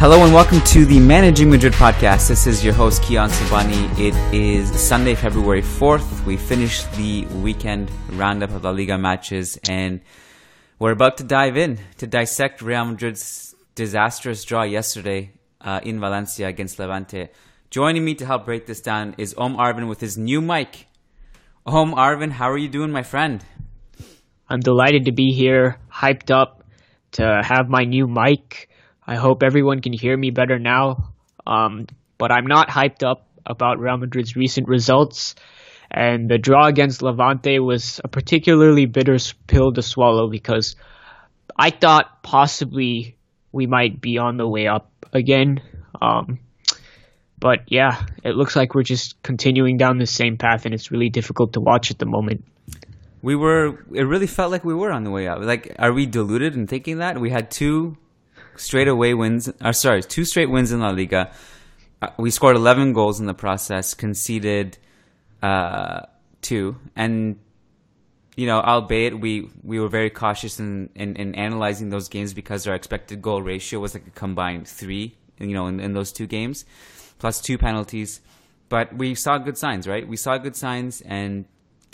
Hello and welcome to the Managing Madrid Podcast. This is your host, Kiyan Sobhani. It is Sunday, February 4th. We finished the weekend roundup of La Liga matches and we're about to dive in to dissect Real Madrid's disastrous draw yesterday in Valencia against Levante. Joining me to help break this down is Arvind with his new mic. Arvind, how are you doing, my friend? I'm delighted to be here, hyped up to have my new mic. I hope everyone can hear me better now, but I'm not hyped up about Real Madrid's recent results, and the draw against Levante was a particularly bitter pill to swallow because I thought possibly we might be on the way up again, but yeah, it looks like we're just continuing down the same path, and it's really difficult to watch at the moment. It really felt like we were on the way up. Like, are we deluded in thinking that? We had two straight wins in La Liga. We scored 11 goals in the process, conceded 2, and albeit we were very cautious in analyzing those games because our expected goal ratio was like a combined 3, in those two games, plus 2 penalties. But we saw good signs, right? We saw good signs, and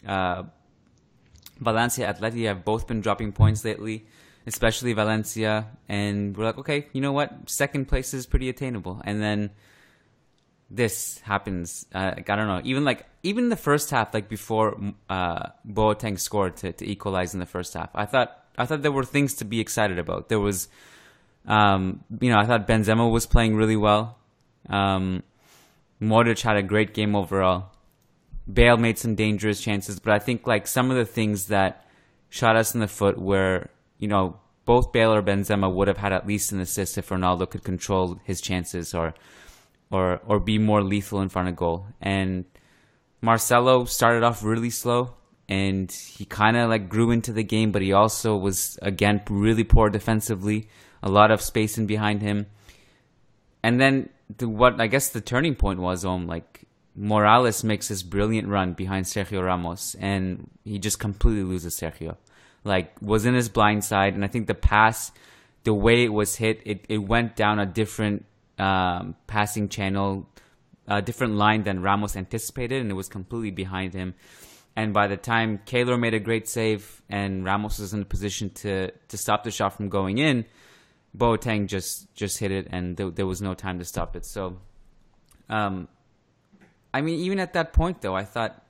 Valencia, Atleti have both been dropping points lately, especially Valencia, and we're like, okay, you know what? Second place is pretty attainable. And then this happens. I don't know. Even the first half, like before Boateng scored to equalize in the first half, I thought there were things to be excited about. There was, I thought Benzema was playing really well. Modric had a great game overall. Bale made some dangerous chances, but I think like some of the things that shot us in the foot were, both Bale or Benzema would have had at least an assist if Ronaldo could control his chances or be more lethal in front of goal. And Marcelo started off really slow, and he kind of like grew into the game, but he also was, again, really poor defensively. A lot of space in behind him. And then what I guess the turning point was, Morales makes this brilliant run behind Sergio Ramos, and he just completely loses Sergio. Was in his blind side, and I think the pass, the way it was hit, it went down a different passing channel, a different line than Ramos anticipated, and it was completely behind him. And by the time Keylor made a great save and Ramos was in a position to stop the shot from going in, Boateng just hit it, and there was no time to stop it. So, even at that point, though, I thought,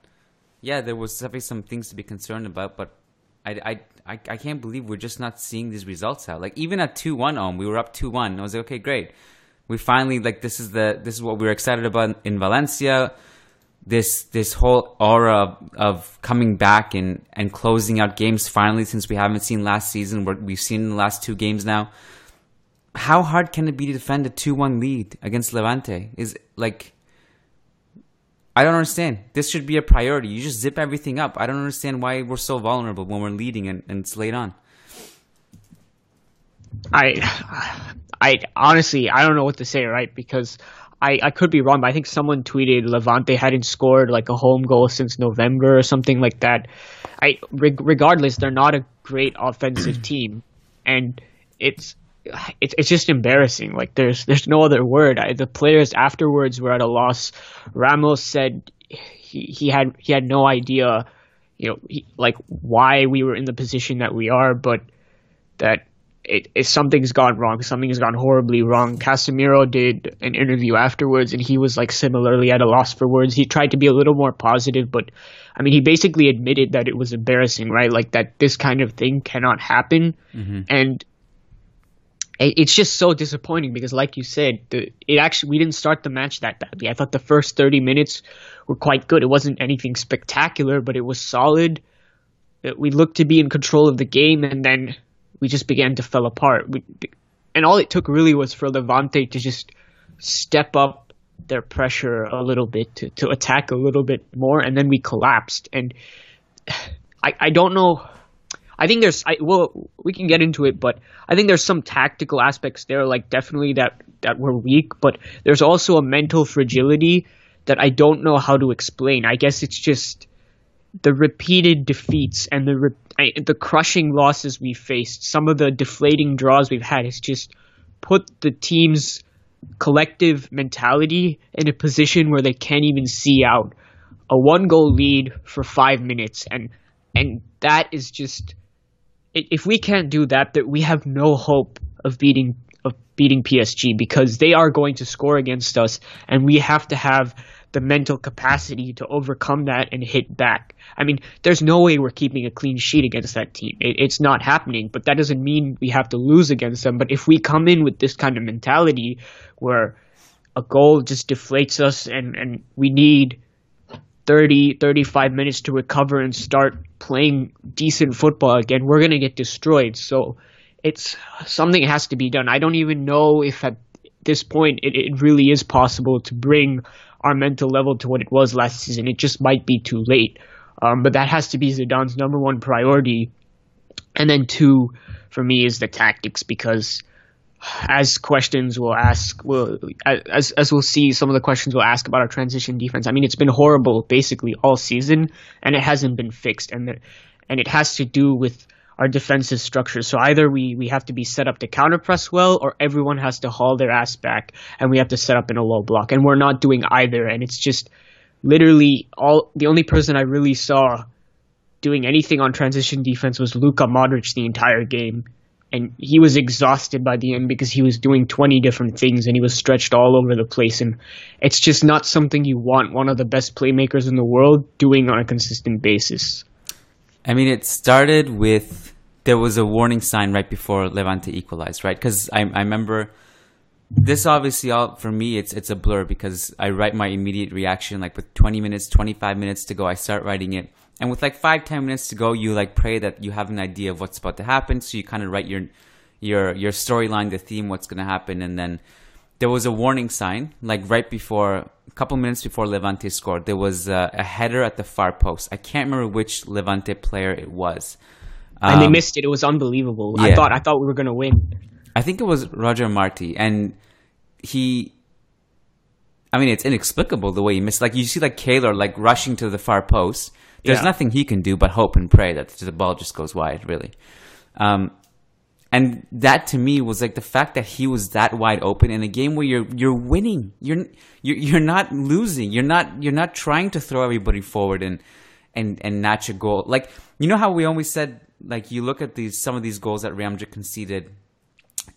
yeah, there was definitely some things to be concerned about, but I can't believe we're just not seeing these results out. Like, even at 2-1, we were up 2-1. I was like, okay, great. We finally, this is what we were excited about in Valencia. This whole aura of coming back and closing out games finally, since we haven't seen last season, we've seen in the last 2 games now. How hard can it be to defend a 2-1 lead against Levante? I don't understand. This should be a priority. You just zip everything up. I don't understand why we're so vulnerable when we're leading and it's late on. I honestly, I don't know what to say, right? Because I could be wrong, but I think someone tweeted Levante hadn't scored like a home goal since November or something like that. Regardless, they're not a great offensive team, and it's just embarrassing. Like there's no other word. The players afterwards were at a loss. Ramos said he had no idea, why we were in the position that we are, but that something's gone wrong. Something has gone horribly wrong. Casemiro did an interview afterwards, and he was similarly at a loss for words. He tried to be a little more positive, but he basically admitted that it was embarrassing, right? Like that this kind of thing cannot happen, and it's just so disappointing because, like you said, we didn't start the match that badly. I thought the first 30 minutes were quite good. It wasn't anything spectacular, but it was solid. We looked to be in control of the game, and then we just began to fall apart. And all it took really was for Levante to just step up their pressure a little bit, to attack a little bit more, and then we collapsed. And I don't know. I think we can get into it, but I think there's some tactical aspects there, definitely that were weak, but there's also a mental fragility that I don't know how to explain. I guess it's just the repeated defeats and the crushing losses we faced, some of the deflating draws we've had, has just put the team's collective mentality in a position where they can't even see out a 1-goal lead for 5 minutes, and that is just, if we can't do that, that we have no hope of beating PSG, because they are going to score against us, and we have to have the mental capacity to overcome that and hit back. I mean, there's no way we're keeping a clean sheet against that team. It's not happening, but that doesn't mean we have to lose against them. But if we come in with this kind of mentality where a goal just deflates us and we need 35 minutes to recover and start playing decent football again, we're going to get destroyed. So it's something has to be done. I don't even know if at this point it really is possible to bring our mental level to what it was last season. It just might be too late. But that has to be Zidane's number one priority. And then 2, for me, is the tactics, because as questions will ask, as we'll see, some of the questions we'll ask about our transition defense. I mean, it's been horrible basically all season, and it hasn't been fixed. And it has to do with our defensive structure. So either we have to be set up to counterpress well, or everyone has to haul their ass back and we have to set up in a low block. And we're not doing either. And it's just literally the only person I really saw doing anything on transition defense was Luka Modric the entire game. And he was exhausted by the end because he was doing 20 different things and he was stretched all over the place. And it's just not something you want one of the best playmakers in the world doing on a consistent basis. I mean, it started with, there was a warning sign right before Levante equalized, right? Because I remember this, obviously, all for me, it's a blur, because I write my immediate reaction, like with 20 minutes, 25 minutes to go, I start writing it. And with like 5-10 minutes to go, you like pray that you have an idea of what's about to happen. So you kind of write your storyline, the theme, what's going to happen. And then there was a warning sign, like right before, a couple minutes before Levante scored. There was a header at the far post. I can't remember which Levante player it was. And they missed it. It was unbelievable. Yeah. I thought we were going to win. I think it was Roger Marti. And I mean, it's inexplicable the way he missed. Like, you see like Kaylor like rushing to the far post. There's nothing he can do but hope and pray that the ball just goes wide, really. And that to me was like the fact that he was that wide open in a game where you're winning. You're not losing. You're not trying to throw everybody forward and notch a goal. Like, you know how we always said, like, you look at some of these goals that Real Madrid conceded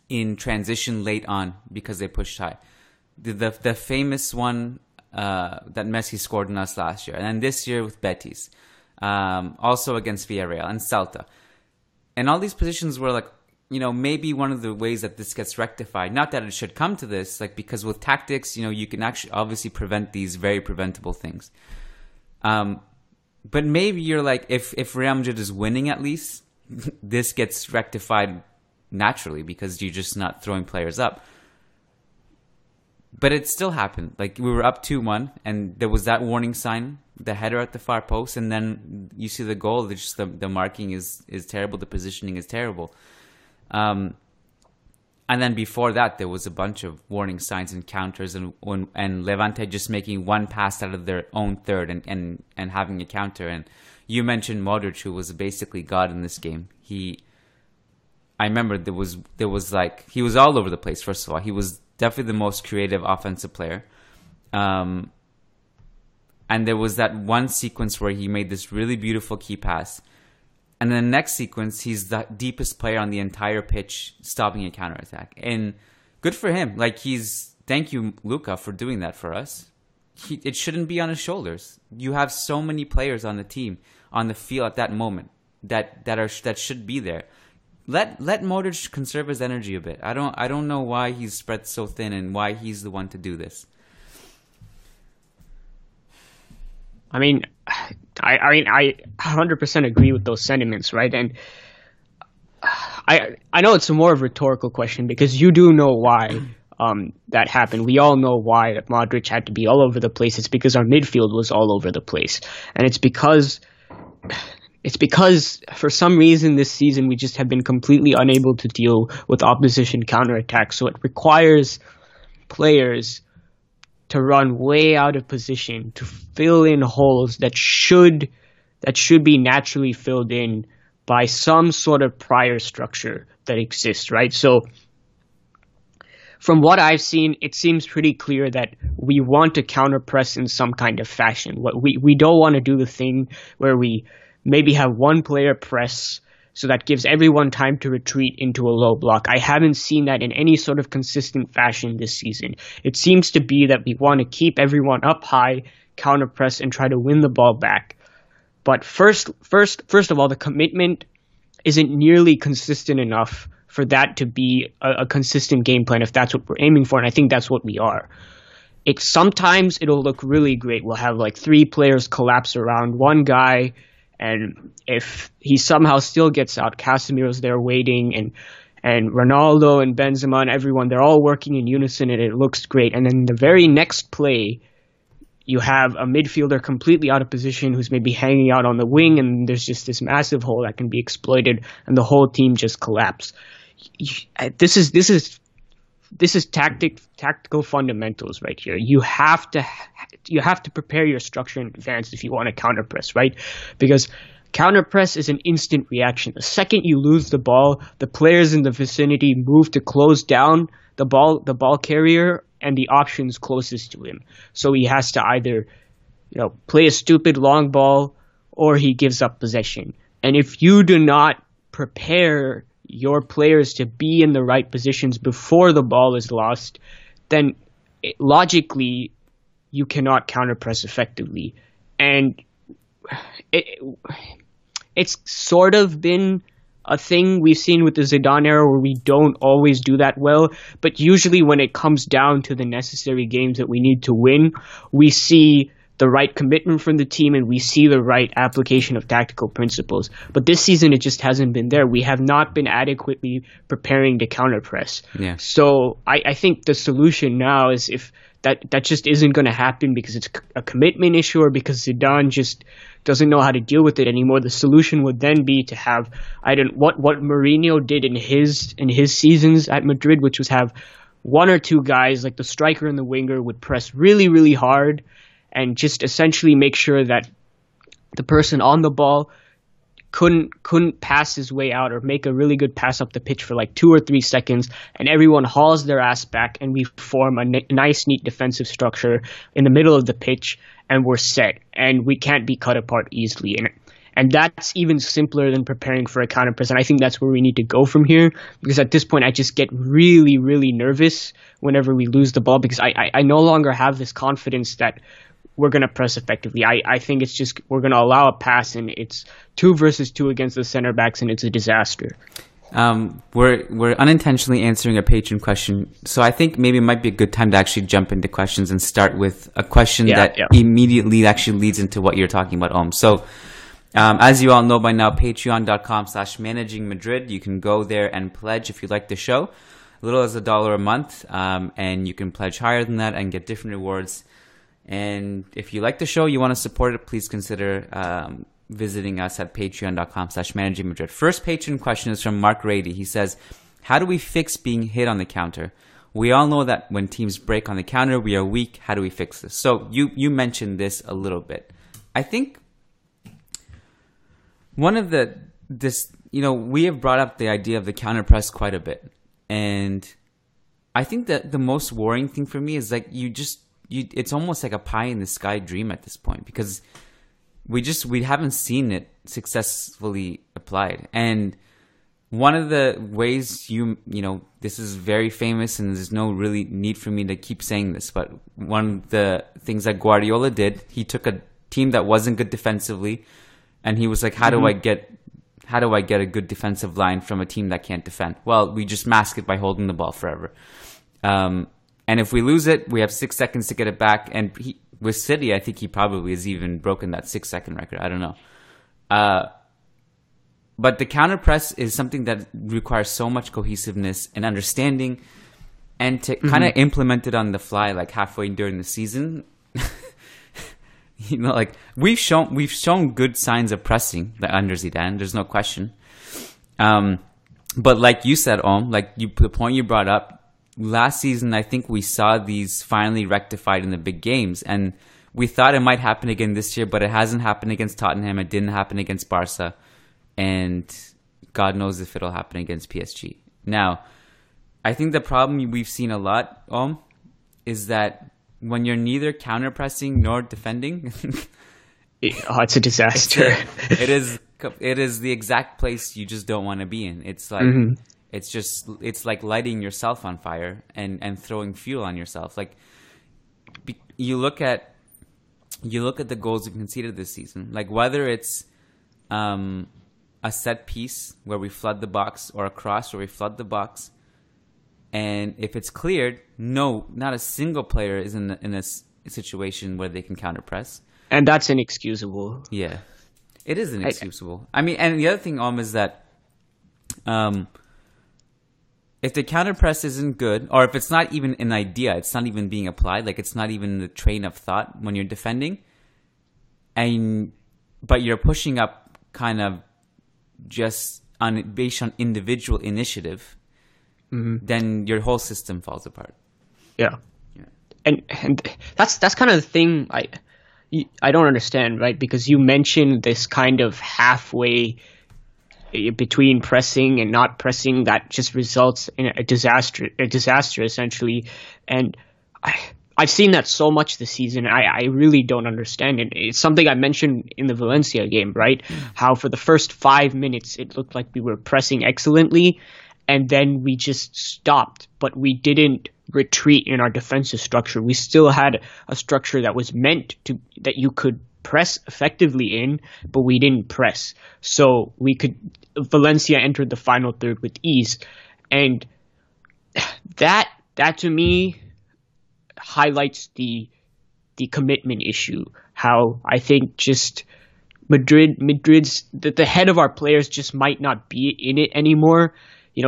in transition late on because they pushed high. The famous one that Messi scored in us last year, and then this year with Betis, also against Villarreal and Celta, and all these positions were like, you know, maybe one of the ways that this gets rectified, not that it should come to this, like, because with tactics, you know, you can actually obviously prevent these very preventable things. But maybe you're like, if Real Madrid is winning, at least this gets rectified naturally because you're just not throwing players up. But it still happened. Like, we were up 2-1, and there was that warning sign, the header at the far post, and then you see the goal. Just the marking is terrible. The positioning is terrible. And then before that, there was a bunch of warning signs and counters, and Levante just making one pass out of their own third and having a counter. And you mentioned Modric, who was basically God in this game. I remember there was like, he was all over the place. First of all, he was definitely the most creative offensive player. And there was that one sequence where he made this really beautiful key pass. And then the next sequence, he's the deepest player on the entire pitch, stopping a counterattack. And good for him. Like, thank you, Luka, for doing that for us. It shouldn't be on his shoulders. You have so many players on the team, on the field at that moment, that should be there. Let Modric conserve his energy a bit. I don't know why he's spread so thin and why he's the one to do this. I mean, I 100% agree with those sentiments, right? And I know it's a more of a rhetorical question because you do know why that happened. We all know why that Modric had to be all over the place. It's because our midfield was all over the place, and it's because for some reason this season we just have been completely unable to deal with opposition counterattacks. So it requires players to run way out of position to fill in holes that should be naturally filled in by some sort of prior structure that exists, right? So from what I've seen, it seems pretty clear that we want to counter press in some kind of fashion. What we don't want to do the thing where we maybe have one player press, so that gives everyone time to retreat into a low block. I haven't seen that in any sort of consistent fashion this season. It seems to be that we want to keep everyone up high, counter press, and try to win the ball back. But first of all, the commitment isn't nearly consistent enough for that to be a consistent game plan if that's what we're aiming for, and I think that's what we are. Sometimes it'll look really great. We'll have like 3 players collapse around one guy, and if he somehow still gets out, Casemiro's there waiting, and Ronaldo and Benzema and everyone, they're all working in unison, and it looks great. And then the very next play, you have a midfielder completely out of position who's maybe hanging out on the wing, and there's just this massive hole that can be exploited, and the whole team just collapses. This is tactical fundamentals right here. You have to prepare your structure in advance if you want to counter press, right? Because counter press is an instant reaction. The second you lose the ball, the players in the vicinity move to close down the ball carrier and the options closest to him. So he has to either, play a stupid long ball, or he gives up possession. And if you do not prepare your players to be in the right positions before the ball is lost, then logically you cannot counter press effectively. And it's sort of been a thing we've seen with the Zidane era where we don't always do that well, but usually when it comes down to the necessary games that we need to win, we see the right commitment from the team and we see the right application of tactical principles. But this season, it just hasn't been there. We have not been adequately preparing to counter press. Yeah. So I think the solution now is if that just isn't going to happen because it's a commitment issue or because Zidane just doesn't know how to deal with it anymore. The solution would then be to have what Mourinho did in his seasons at Madrid, which was have one or two guys like the striker and the winger would press really, really hard and just essentially make sure that the person on the ball couldn't pass his way out or make a really good pass up the pitch for like 2 or 3 seconds, and everyone hauls their ass back and we form a nice, neat defensive structure in the middle of the pitch, and we're set, and we can't be cut apart easily. And that's even simpler than preparing for a counter press, and I think that's where we need to go from here, because at this point I just get really, really nervous whenever we lose the ball, because I no longer have this confidence that we're going to press effectively. I think it's just we're going to allow a pass, and it's 2 versus 2 against the center backs, and it's a disaster. We're unintentionally answering a patron question, so I think maybe it might be a good time to actually jump into questions and start with a question that immediately actually leads into what you're talking about, So as you all know by now, patreon.com/Managing Madrid. You can go there and pledge if you like the show, little as $1 a month, and you can pledge higher than that and get different rewards. And if you like the show, you want to support it, please consider visiting us at patreon.com/Managing Madrid. First patron question is from Mark Rady. He says, how do we fix being hit on the counter? We all know that when teams break on the counter, we are weak. How do we fix this? So you mentioned this a little bit. I think one of we have brought up the idea of the counter press quite a bit. And I think that the most worrying thing for me is like it's almost like a pie in the sky dream at this point, because we haven't seen it successfully applied. And one of the ways this is very famous, and there's no really need for me to keep saying this, but one of the things that Guardiola did, he took a team that wasn't good defensively, and he was like, how do I get a good defensive line from a team that can't defend? Well, we just mask it by holding the ball forever. And if we lose it, we have 6 seconds to get it back. And with City, I think he probably has even broken that 6-second record. I don't know. But the counter press is something that requires so much cohesiveness and understanding, and to kind of implement it on the fly, like halfway during the season. We've shown good signs of pressing under Zidane. There's no question. But like you said, the point you brought up, last season, I think we saw these finally rectified in the big games, and we thought it might happen again this year, but it hasn't happened against Tottenham. It didn't happen against Barca, and God knows if it'll happen against PSG. Now, I think the problem we've seen a lot, is that when you're neither counter-pressing nor defending, it's a disaster. it is the exact place you just don't want to be in. It's like it's like lighting yourself on fire and throwing fuel on yourself. Like you look at the goals we conceded this season, like whether it's a set piece where we flood the box or a cross where we flood the box. And if it's cleared, no, not a single player is in a situation where they can counterpress. And that's inexcusable. Yeah, it is inexcusable. I mean, and the other thing, is that if the counterpress isn't good, or if it's not even an idea, it's not even being applied, like it's not even the train of thought when you're defending, but you're pushing up kind of just based on individual initiative, then your whole system falls apart. Yeah. And that's kind of the thing I don't understand, right? Because you mentioned this kind of halfway between pressing and not pressing that just results in a disaster essentially. And I've seen that so much this season. I really don't understand it. It's something I mentioned in the Valencia game, right? How for the first 5 minutes it looked like we were pressing excellently, and then we just stopped, but we didn't retreat in our defensive structure. We still had a structure that was meant to that you could press effectively in, but we didn't press. So Valencia entered the final third with ease, and that to me highlights the commitment issue. How I think just Madrid's the head of our players just might not be in it anymore.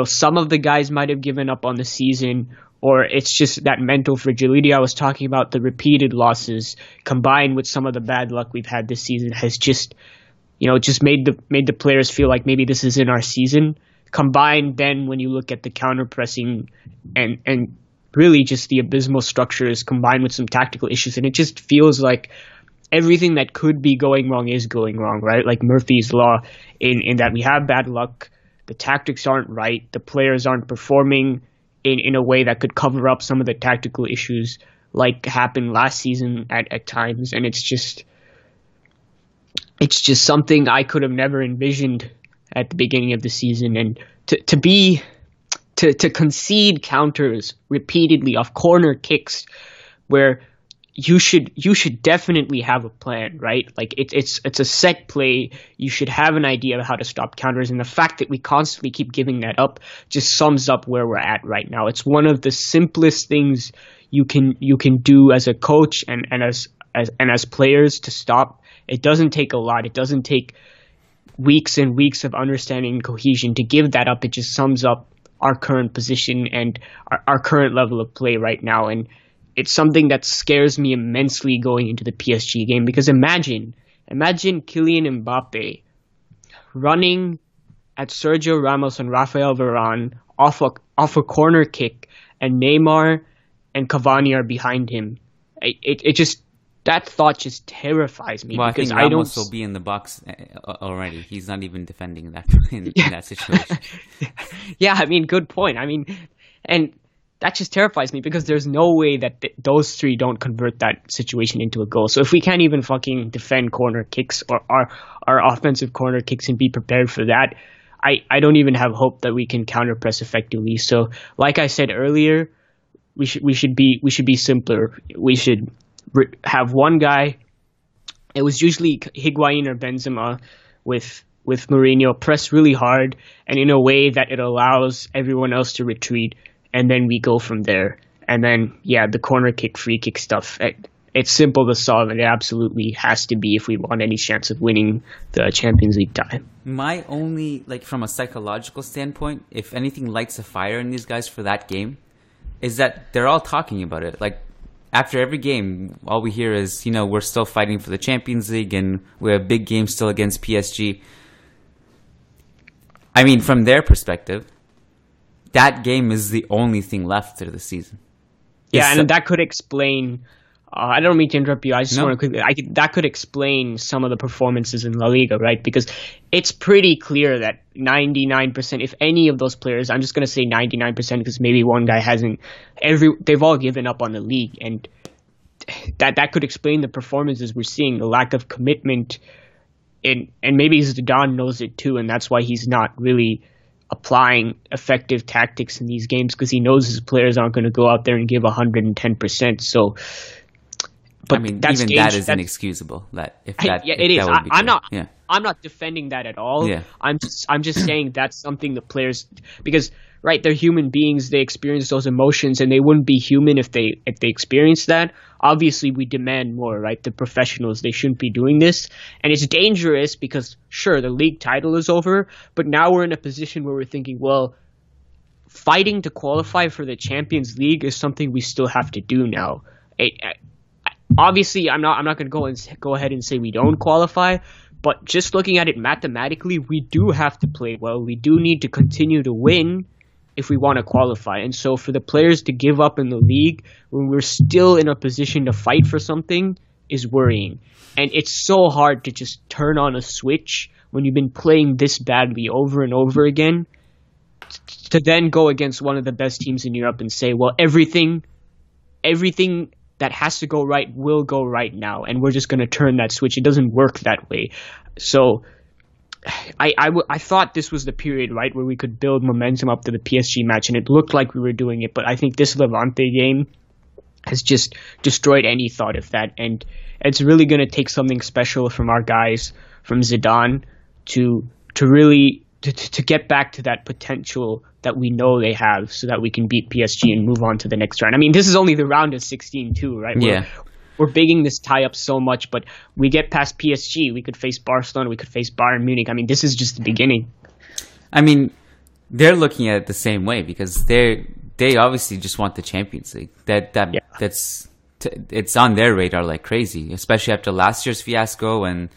Some of the guys might have given up on the season, or it's just that mental fragility I was talking about. The repeated losses combined with some of the bad luck we've had this season has just made the players feel like maybe this isn't our season. Combined then when you look at the counter pressing and really just the abysmal structures combined with some tactical issues, and it just feels like everything that could be going wrong is going wrong, right? Like Murphy's Law in that we have bad luck, the tactics aren't right, the players aren't performing in a way that could cover up some of the tactical issues like happened last season at times. And it's just something I could have never envisioned at the beginning of the season. And to concede counters repeatedly off corner kicks where you should definitely have a plan, right? Like it's a set play. You should have an idea of how to stop counters, and the fact that we constantly keep giving that up just sums up where we're at right now. It's one of the simplest things you can do as a coach and as players to stop. It doesn't take a lot. It doesn't take weeks and weeks of understanding and cohesion to give that up. It just sums up our current position and our current level of play right now. And it's something that scares me immensely going into the PSG game, because imagine Kylian Mbappe running at Sergio Ramos and Rafael Varane off a corner kick, and Neymar and Cavani are behind him. It just, that thought just terrifies me. Well, because I think Ramos will be in the box already. He's not even defending that in that situation. Yeah, I mean, good point. I mean, and that just terrifies me, because there's no way that those three don't convert that situation into a goal. So if we can't even fucking defend corner kicks or our offensive corner kicks and be prepared for that, I don't even have hope that we can counter press effectively. So like I said earlier, we should be simpler. We should have one guy. It was usually Higuain or Benzema with Mourinho, press really hard and in a way that it allows everyone else to retreat. And then we go from there. And then, the corner kick, free kick stuff, it's simple to solve. And it absolutely has to be if we want any chance of winning the Champions League tie. My only, from a psychological standpoint, if anything lights a fire in these guys for that game, is that they're all talking about it. Like, after every game, all we hear is, we're still fighting for the Champions League and we have a big game still against PSG. I mean, from their perspective, that game is the only thing left through the season. Yeah, and that could explain I don't mean to interrupt you. I just No. want to quickly. That could explain some of the performances in La Liga, right? Because it's pretty clear that 99%, if any of those players, I'm just going to say 99% because maybe one guy hasn't. They've all given up on the league, and that could explain the performances we're seeing, the lack of commitment, and maybe Zidane knows it too, and that's why he's not really applying effective tactics in these games because he knows his players aren't going to go out there and give 110%. So, but I mean, even that is inexcusable. It is. I'm not defending that at all. Yeah. I'm just saying that's something the players, because right, they're human beings. They experience those emotions, and they wouldn't be human if they experience that. Obviously, we demand more, right? The professionals, they shouldn't be doing this. And it's dangerous because, sure, the league title is over, but now we're in a position where we're thinking, well, fighting to qualify for the Champions League is something we still have to do now. Obviously, I'm not going to go ahead and say we don't qualify, but just looking at it mathematically, we do have to play well. We do need to continue to win if we want to qualify. And so for the players to give up in the league when we're still in a position to fight for something is worrying. And it's so hard to just turn on a switch when you've been playing this badly over and over again to then go against one of the best teams in Europe and say, well, everything that has to go right will go right now, and we're just going to turn that switch. It doesn't work that way. So I thought this was the period, right, where we could build momentum up to the PSG match, and it looked like we were doing it. But I think this Levante game has just destroyed any thought of that, and it's really going to take something special from our guys, from Zidane, to really to get back to that potential that we know they have, so that we can beat PSG and move on to the next round. I mean, this is only the round of 16 too, right? Yeah. We're bigging this tie up so much, but we get past PSG, we could face Barcelona, we could face Bayern Munich. I mean, this is just the beginning. I mean, they're looking at it the same way because they obviously just want the Champions League. It's on their radar like crazy, especially after last year's fiasco. And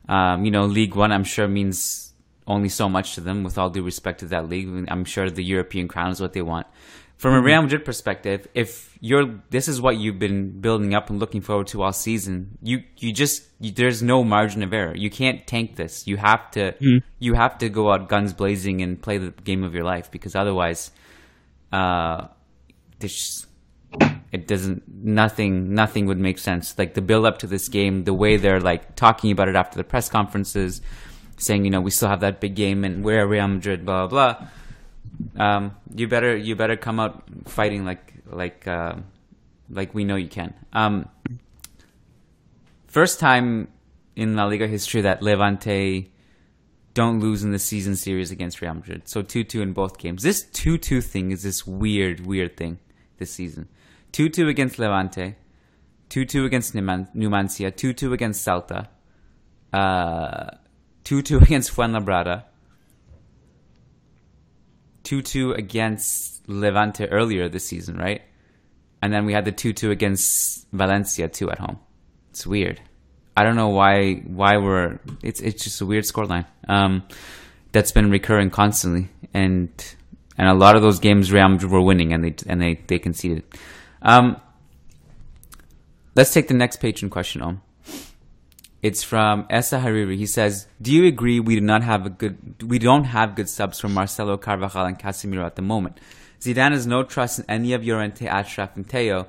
League One, I'm sure, means only so much to them. With all due respect to that league, I'm sure the European crown is what they want. From a Real Madrid perspective, if this is what you've been building up and looking forward to all season, there's no margin of error. You can't tank this. You have to go out guns blazing and play the game of your life, because otherwise, nothing would make sense. Like the build up to this game, the way they're like talking about it after the press conferences, saying, we still have that big game and we're Real Madrid, blah blah blah. You better come out fighting like we know you can. First time in La Liga history that Levante don't lose in the season series against Real Madrid. So 2-2 in both games. This 2-2 thing is this weird thing this season. 2-2 against Levante, 2-2 against Numancia, 2-2 against Celta, 2-2 against Fuenlabrada, 2-2 against Levante earlier this season, right? And then we had the 2-2 against Valencia too at home. It's weird. I don't know why it's just a weird scoreline that's been recurring constantly, and a lot of those games Real Madrid were winning and they conceded. Let's take the next patron question on. It's from Essa Hariri. He says, "Do you agree we don't have good subs for Marcelo, Carvajal, and Casemiro at the moment? Zidane has no trust in any of Llorente, Achraf, and Teo,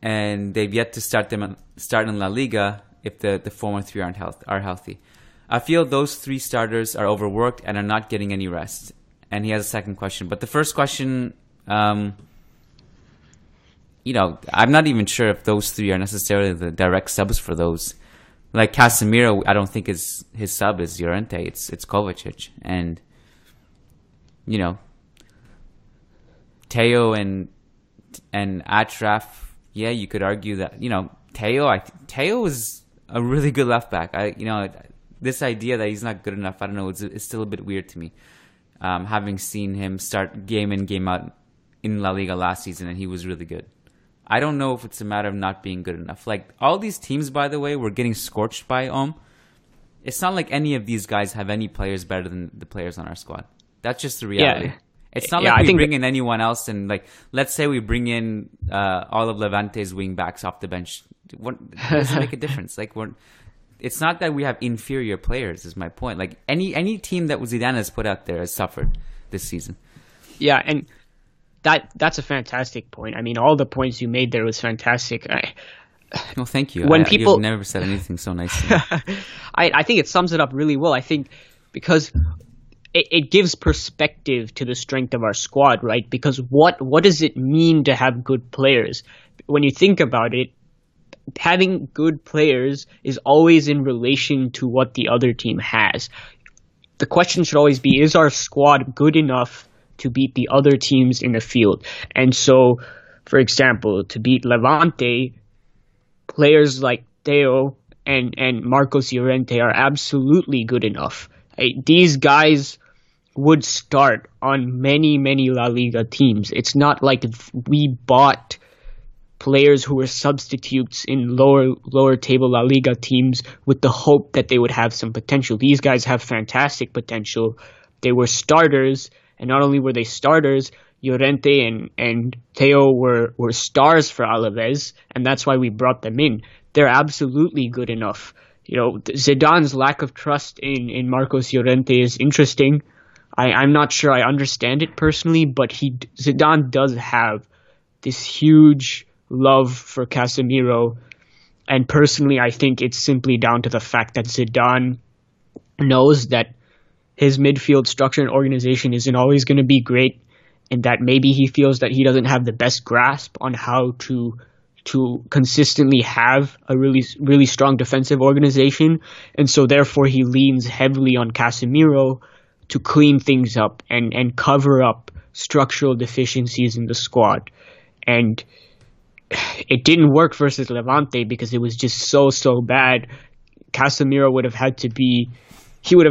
and they've yet to start in La Liga if the former three are healthy. I feel those three starters are overworked and are not getting any rest." And he has a second question, but the first question, I'm not even sure if those three are necessarily the direct subs for those. Like Casemiro, I don't think his sub is Llorente. It's Kovacic, and Teo and Achraf. Yeah, you could argue that Teo is a really good left back. This idea that he's not good enough, I don't know. It's still a bit weird to me. Having seen him start game in, game out in La Liga last season, and he was really good. I don't know if it's a matter of not being good enough. Like, all these teams, by the way, were getting scorched by It's not like any of these guys have any players better than the players on our squad. That's just the reality. Yeah. It's not Yeah, like I we think bring in anyone else, and like, let's say we bring in all of Levante's wing backs off the bench. It doesn't make a difference. Like, it's not that we have inferior players, is my point. Like, any team that Zidane has put out there has suffered this season. Yeah, and that's a fantastic point. I mean, all the points you made there was fantastic. Well, thank you. You've never said anything so nice to me. I think it sums it up really well. I think because it gives perspective to the strength of our squad, right? Because what does it mean to have good players? When you think about it, having good players is always in relation to what the other team has. The question should always be, is our squad good enough to beat the other teams in the field? And so, for example, to beat Levante, players like Theo and Marcos Llorente are absolutely good enough. These guys would start on many, many La Liga teams. It's not like we bought players who were substitutes in lower table La Liga teams with the hope that they would have some potential. These guys have fantastic potential. They were starters, and not only were they starters, Llorente and Theo were stars for Alaves, and that's why we brought them in. They're absolutely good enough. You know, Zidane's lack of trust in Marcos Llorente is interesting. I'm not sure I understand it personally, but Zidane does have this huge love for Casemiro, and personally I think it's simply down to the fact that Zidane knows that his midfield structure and organization isn't always going to be great, and that maybe he feels that he doesn't have the best grasp on how to consistently have a really, really strong defensive organization, and so therefore he leans heavily on Casemiro to clean things up and cover up structural deficiencies in the squad. And it didn't work versus Levante because it was just so bad. Casemiro would have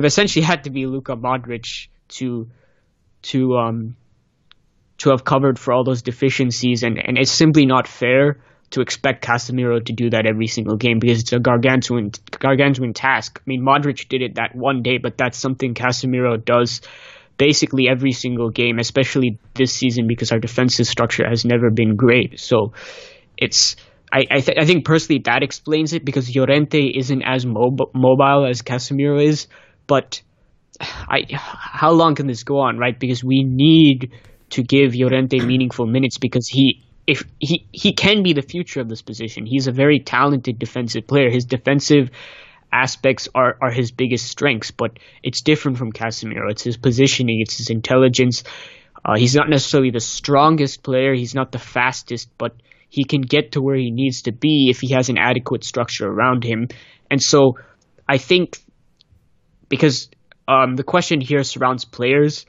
essentially had to be Luka Modric to have covered for all those deficiencies, and it's simply not fair to expect Casemiro to do that every single game because it's a gargantuan task. I mean, Modric did it that one day, but that's something Casemiro does basically every single game, especially this season because our defensive structure has never been great. So I think personally that explains it, because Llorente isn't as mobile as Casemiro is. But how long can this go on, right? Because we need to give Llorente meaningful minutes, because he can be the future of this position. He's a very talented defensive player. His defensive aspects are his biggest strengths, but it's different from Casemiro. It's his positioning, it's his intelligence. He's not necessarily the strongest player. He's not the fastest, but he can get to where he needs to be if he has an adequate structure around him. And so I think, because the question here surrounds players,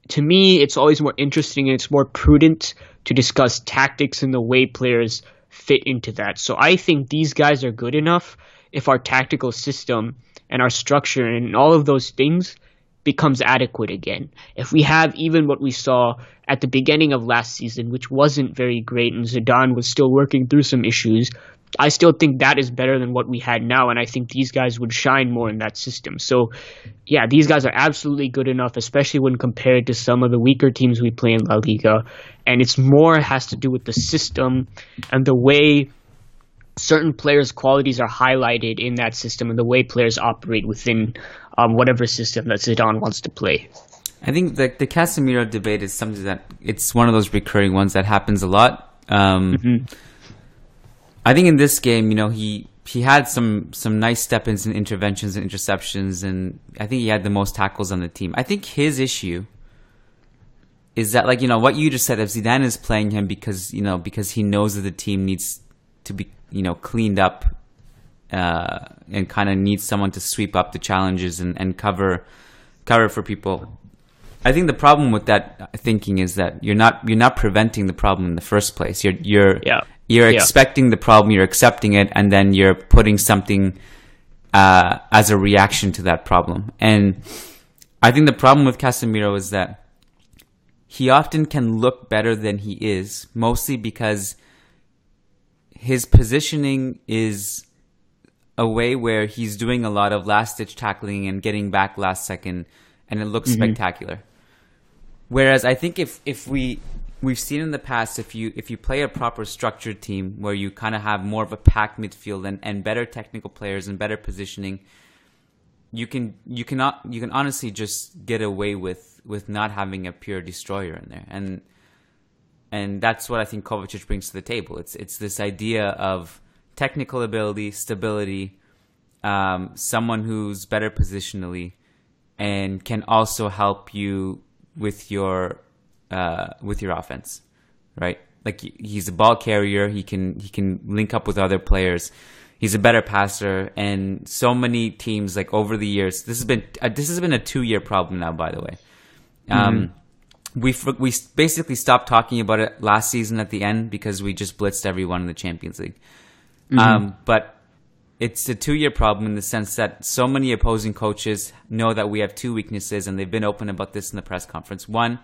to me, it's always more interesting and it's more prudent to discuss tactics and the way players fit into that. So I think these guys are good enough if our tactical system and our structure and all of those things becomes adequate again. If we have even what we saw at the beginning of last season, which wasn't very great, and Zidane was still working through some issues, I still think that is better than what we had now, and I think these guys would shine more in that system. So, yeah, these guys are absolutely good enough, especially when compared to some of the weaker teams we play in La Liga, and it's more has to do with the system and the way certain players' qualities are highlighted in that system and the way players operate within whatever system that Zidane wants to play. I think the Casemiro debate is something that it's one of those recurring ones that happens a lot. I think in this game, you know, he had some nice step-ins and interventions and interceptions, and I think he had the most tackles on the team. I think his issue is that, like, you know, what you just said, if Zidane is playing him because he knows that the team needs to be, you know, cleaned up and kind of needs someone to sweep up the challenges and cover for people. I think the problem with that thinking is that you're not preventing the problem in the first place. You're expecting the problem, you're accepting it, and then you're putting something as a reaction to that problem. And I think the problem with Casemiro is that he often can look better than he is, mostly because his positioning is a way where he's doing a lot of last-ditch tackling and getting back last second, and it looks spectacular. Whereas I think if we've seen in the past, if you play a proper structured team where you kind of have more of a packed midfield and better technical players and better positioning, you can honestly just get away with not having a pure destroyer in there, and that's what I think Kovacic brings to the table. It's this idea of technical ability, stability, someone who's better positionally, and can also help you with your offense, right? Like he's a ball carrier. He can link up with other players. He's a better passer, and so many teams like over the years. This has been a 2-year problem now, by the way. We basically stopped talking about it last season at the end because we just blitzed everyone in the Champions League. But it's a 2-year problem in the sense that so many opposing coaches know that we have two weaknesses, and they've been open about this in the press conference. One,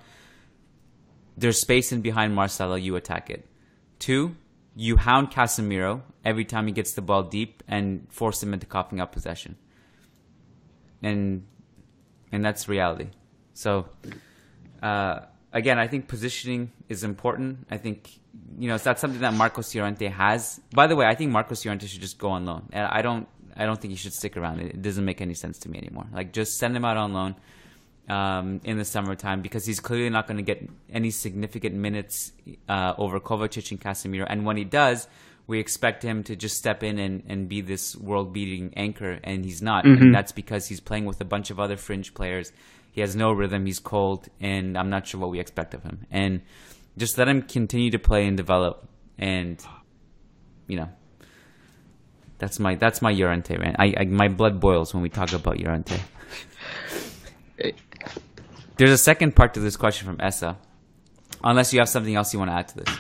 there's space in behind Marcelo, you attack it. Two, you hound Casemiro every time he gets the ball deep and force him into coughing up possession. And that's reality. So, again, I think positioning is important. I think, that's something that Marcos Llorente has. By the way, I think Marcos Llorente should just go on loan. And I don't think he should stick around. It doesn't make any sense to me anymore. Like, just send him out on loan in the summertime, because he's clearly not going to get any significant minutes over Kovacic and Casemiro. And when he does, we expect him to just step in and be this world-beating anchor, and he's not. And that's because he's playing with a bunch of other fringe players. He has no rhythm. He's cold, and I'm not sure what we expect of him. And just let him continue to play and develop. And that's my Llorente, man. My blood boils when we talk about Llorente. There's a second part to this question from Essa. Unless you have something else you want to add to this.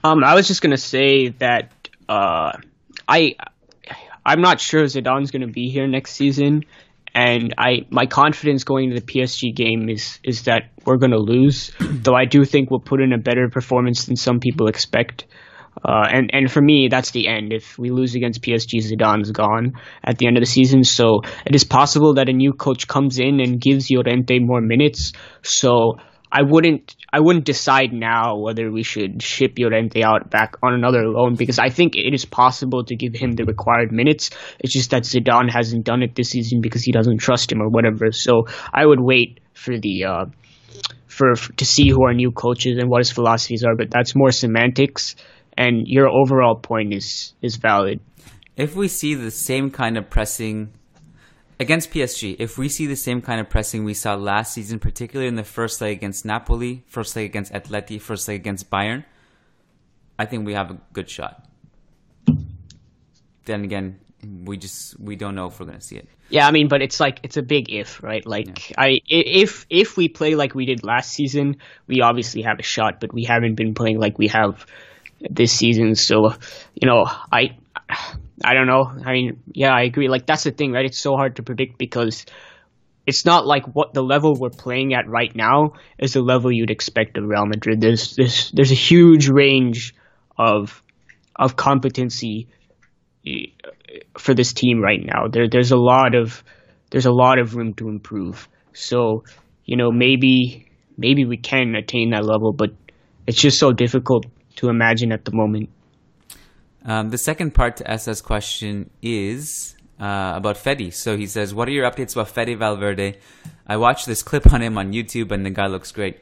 I was just gonna say that I'm not sure Zidane's gonna be here next season, and my confidence going into the PSG game is that we're gonna lose. Though I do think we'll put in a better performance than some people expect. And for me, that's the end. If we lose against PSG, Zidane's gone at the end of the season. So it is possible that a new coach comes in and gives Llorente more minutes. So I wouldn't decide now whether we should ship Llorente out back on another loan, because I think it is possible to give him the required minutes. It's just that Zidane hasn't done it this season because he doesn't trust him or whatever. So I would wait for to see who our new coach is and what his philosophies are. But that's more semantics. And your overall point is valid. If we see the same kind of pressing against PSG, if we see the same kind of pressing we saw last season, particularly in the first leg against Napoli, first leg against Atleti, first leg against Bayern, I think we have a good shot. Then again, we don't know if we're going to see it. Yeah, I mean, but it's a big if, right? Like, yeah. If we play like we did last season, we obviously have a shot, but we haven't been playing like we have this season. So, I don't know. I mean, yeah, I agree. Like, that's the thing, right? It's so hard to predict because it's not like what the level we're playing at right now is the level you'd expect of Real Madrid. There's a huge range of competency for this team right now. There's a lot of room to improve. So, maybe we can attain that level, but it's just so difficult to imagine at the moment. The second part to SS question is about Fede. So he says, what are your updates about Fede Valverde? I watched this clip on him on YouTube, and the guy looks great.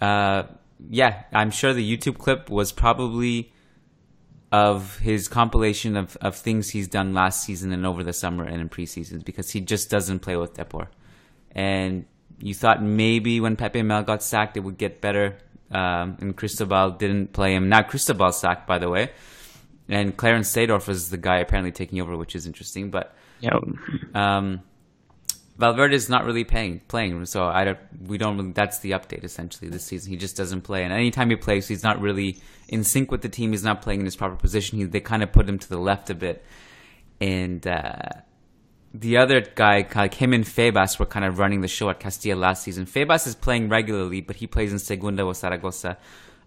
Yeah, I'm sure the YouTube clip was probably of his compilation of things he's done last season and over the summer and in preseasons, because he just doesn't play with Depor. And you thought maybe when Pepe Mel got sacked, it would get better. And Cristobal didn't play him. Now Cristobal's sacked, by the way. And Clarence Seedorf is the guy apparently taking over, which is interesting. But Valverde is not really playing. So we don't really, that's the update essentially this season. He just doesn't play. And anytime he plays, he's not really in sync with the team. He's not playing in his proper position. They kind of put him to the left a bit. And the other guy, like him and Febas, were kind of running the show at Castilla last season. Febas is playing regularly, but he plays in Segunda with Zaragoza.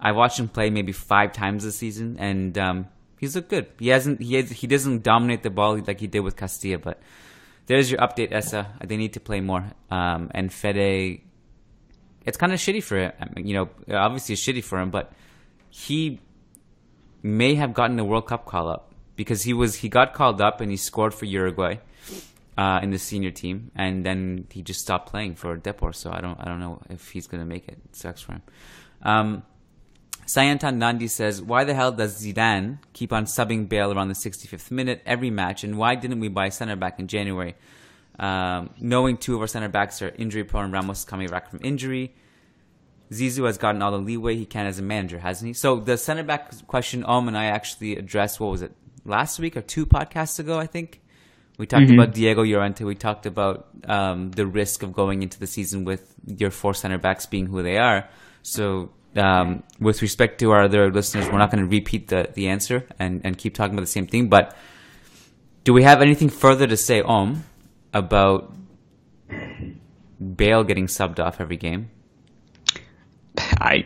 I watched him play maybe 5 times this season, and he's looked good. He doesn't dominate the ball like he did with Castilla, but there's your update, Essa. They need to play more. And Fede, it's kind of shitty for him. I mean, obviously it's shitty for him, but he may have gotten the World Cup call up because he got called up and he scored for Uruguay in the senior team, and then he just stopped playing for Depor. So I don't know if he's gonna make it. It sucks for him. Sayantan Nandi says, why the hell does Zidane keep on subbing Bale around the 65th minute every match, and why didn't we buy center back in January? Knowing two of our center backs are injury prone, Ramos is coming back from injury. Zizou has gotten all the leeway he can as a manager, hasn't he? So the center back question, and I actually addressed, what was it, last week or 2 podcasts ago, I think? We talked about Diego Llorente. We talked about the risk of going into the season with your 4 center backs being who they are. So with respect to our other listeners, we're not going to repeat the answer and keep talking about the same thing. But do we have anything further to say, about Bale getting subbed off every game? I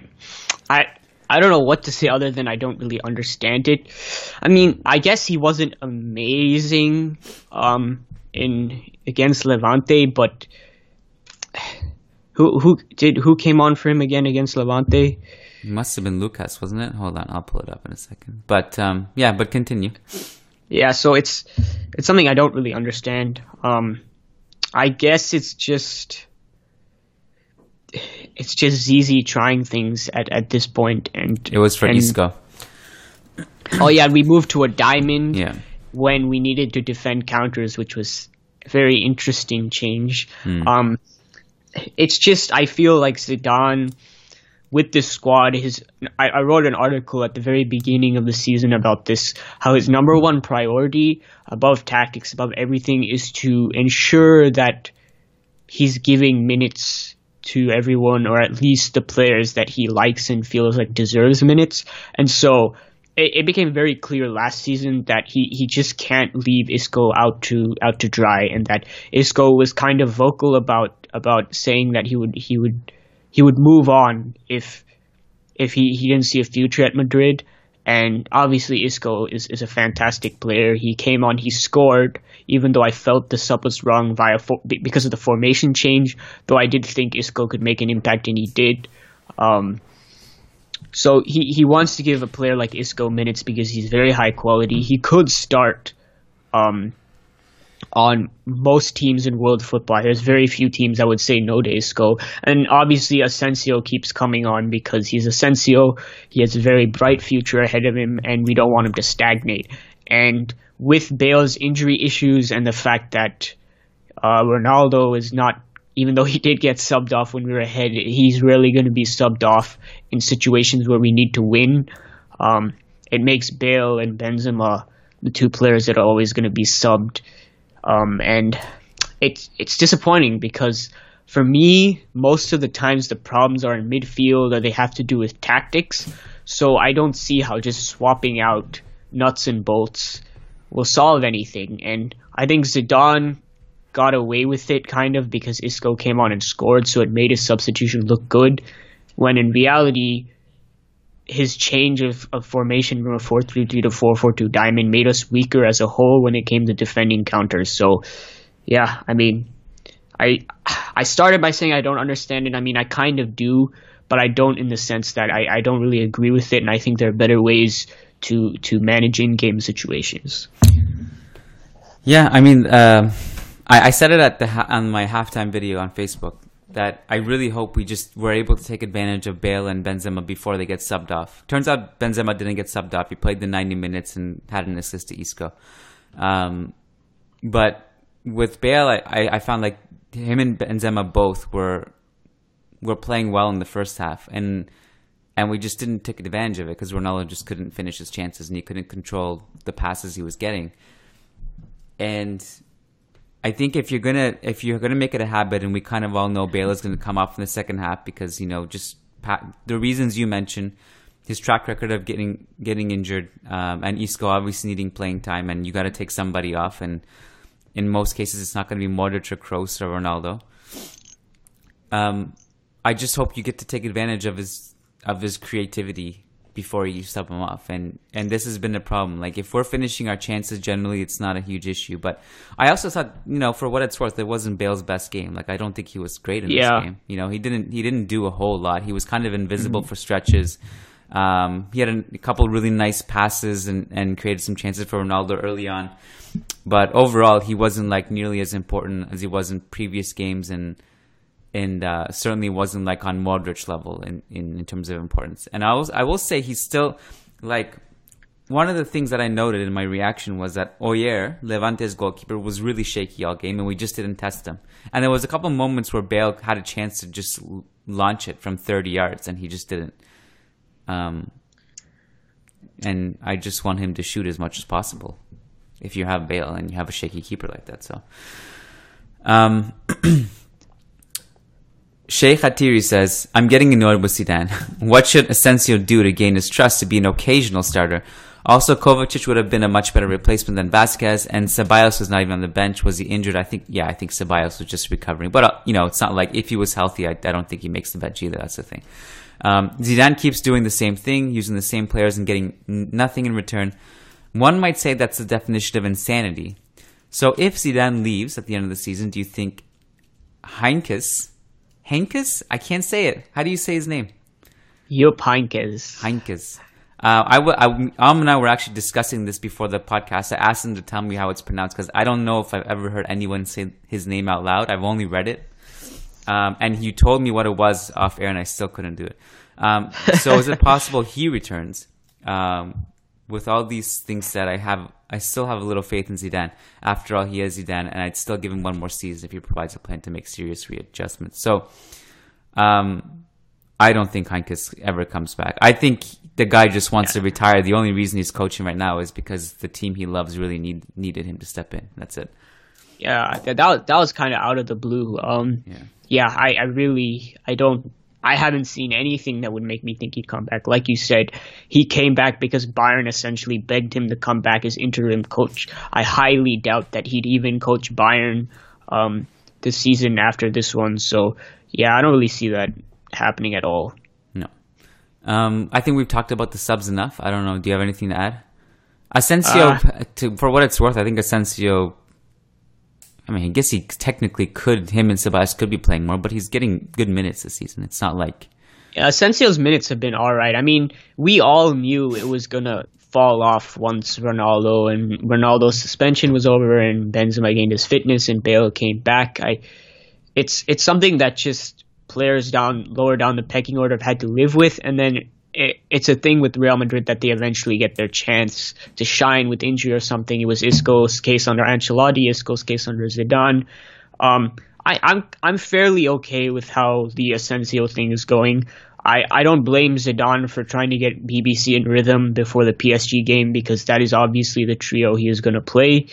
don't know what to say other than I don't really understand it. I mean, I guess he wasn't amazing against Levante, but who came on for him again against Levante? It must have been Lucas, wasn't it? Hold on, I'll pull it up in a second. But but continue. Yeah, so it's something I don't really understand. I guess it's just Zizi trying things at this point, and it was for Isco. Oh yeah, we moved to a diamond Yeah. when we needed to defend counters, which was a very interesting change. It's just, I feel like Zidane with this squad, I wrote an article at the very beginning of the season about this, how his number one priority above tactics, above everything, is to ensure that he's giving minutes to everyone, or at least the players that he likes and feels like deserves minutes. And so it became very clear last season that he just can't leave Isco out to dry, and that Isco was kind of vocal about saying that he would move on if he didn't see a future at Madrid. And obviously Isco is a fantastic player. He came on, he scored, even though I felt the sub was wrong because of the formation change, though I did think Isco could make an impact, and he did. So he wants to give a player like Isco minutes because he's very high quality. He could start on most teams in world football. There's very few teams that would say no to Isco. And obviously Asensio keeps coming on because he's Asensio. He has a very bright future ahead of him, and we don't want him to stagnate. And with Bale's injury issues and the fact that Ronaldo is not, even though he did get subbed off when we were ahead, he's rarely going to be subbed off in situations where we need to win. It makes Bale and Benzema the 2 players that are always going to be subbed. And it's disappointing because for me, most of the times the problems are in midfield, or they have to do with tactics. So I don't see how just swapping out nuts and bolts will solve anything. And I think Zidane got away with it kind of because Isco came on and scored, so it made his substitution look good, when in reality his change of formation from a 4-3-3 to 4-4-2 diamond made us weaker as a whole when it came to defending counters. So yeah, I mean, I started by saying I don't understand it. I mean, I kind of do, but I don't in the sense that I don't really agree with it, and I think there are better ways to manage in-game situations. Yeah, I mean, I said it on my halftime video on Facebook that I really hope we just were able to take advantage of Bale and Benzema before they get subbed off. Turns out Benzema didn't get subbed off. He played the 90 minutes and had an assist to Isco. But with Bale, I found like him and Benzema both were playing well in the first half, and we just didn't take advantage of it because Ronaldo just couldn't finish his chances and he couldn't control the passes he was getting. And I think if you're gonna make it a habit, and we kind of all know Bale is gonna come off in the second half because just the reasons you mentioned, his track record of getting injured, and Isco obviously needing playing time, and you got to take somebody off, and in most cases it's not going to be Modric or Kroos or Ronaldo. I just hope you get to take advantage of his creativity before you sub him off, and this has been a problem. Like if we're finishing our chances, generally it's not a huge issue. But I also thought, for what it's worth, it wasn't Bale's best game. Like I don't think he was great in this game. He didn't do a whole lot. He was kind of invisible for stretches. He had a couple really nice passes and created some chances for Ronaldo early on, but overall he wasn't like nearly as important as he was in previous games, and certainly wasn't like on Modric level in terms of importance. And I will say he's still like, one of the things that I noted in my reaction was that Oyer, Levante's goalkeeper, was really shaky all game, and we just didn't test him. And there was a couple moments where Bale had a chance to just launch it from 30 yards, and he just didn't. And I just want him to shoot as much as possible if you have Bale and you have a shaky keeper like that. So, Sheikh Hatiri says, I'm getting annoyed with Zidane. What should Asensio do to gain his trust to be an occasional starter? Also, Kovacic would have been a much better replacement than Vasquez, and Ceballos was not even on the bench. Was he injured? I think Ceballos was just recovering. But, it's not like if he was healthy, I don't think he makes the bench either. That's the thing. Zidane keeps doing the same thing, using the same players and getting nothing in return. One might say that's the definition of insanity. So if Zidane leaves at the end of the season, do you think Heinkes? I can't say it. How do you say his name? Jupp Heynckes. Am and I were actually discussing this before the podcast. I asked him to tell me how it's pronounced because I don't know if I've ever heard anyone say his name out loud. I've only read it. And he told me what it was off air, and I still couldn't do it. So is it possible he returns? With all these things said, I still have a little faith in Zidane. After all, he is Zidane, and I'd still give him one more season if he provides a plan to make serious readjustments. So, I don't think Heinkes ever comes back. I think the guy just wants to retire. The only reason he's coaching right now is because the team he loves really needed him to step in. That's it. Yeah, that was kind of out of the blue. I haven't seen anything that would make me think he'd come back. Like you said, he came back because Bayern essentially begged him to come back as interim coach. I highly doubt that he'd even coach Bayern this season after this one. So, I don't really see that happening at all. No. I think we've talked about the subs enough. I don't know. Do you have anything to add? Asensio, for what it's worth, I think Asensio... I guess he technically him and Ceballos could be playing more, but he's getting good minutes this season. It's not like... Yeah, Asensio's minutes have been all right. We all knew it was going to fall off once Ronaldo's suspension was over and Benzema gained his fitness and Bale came back. It's something that just players lower down the pecking order have had to live with, and then it's a thing with Real Madrid that they eventually get their chance to shine with injury or something. It was Isco's case under Ancelotti, Isco's case under Zidane. I'm fairly okay with how the Asensio thing is going. I don't blame Zidane for trying to get BBC in rhythm before the PSG game because that is obviously the trio he is going to play.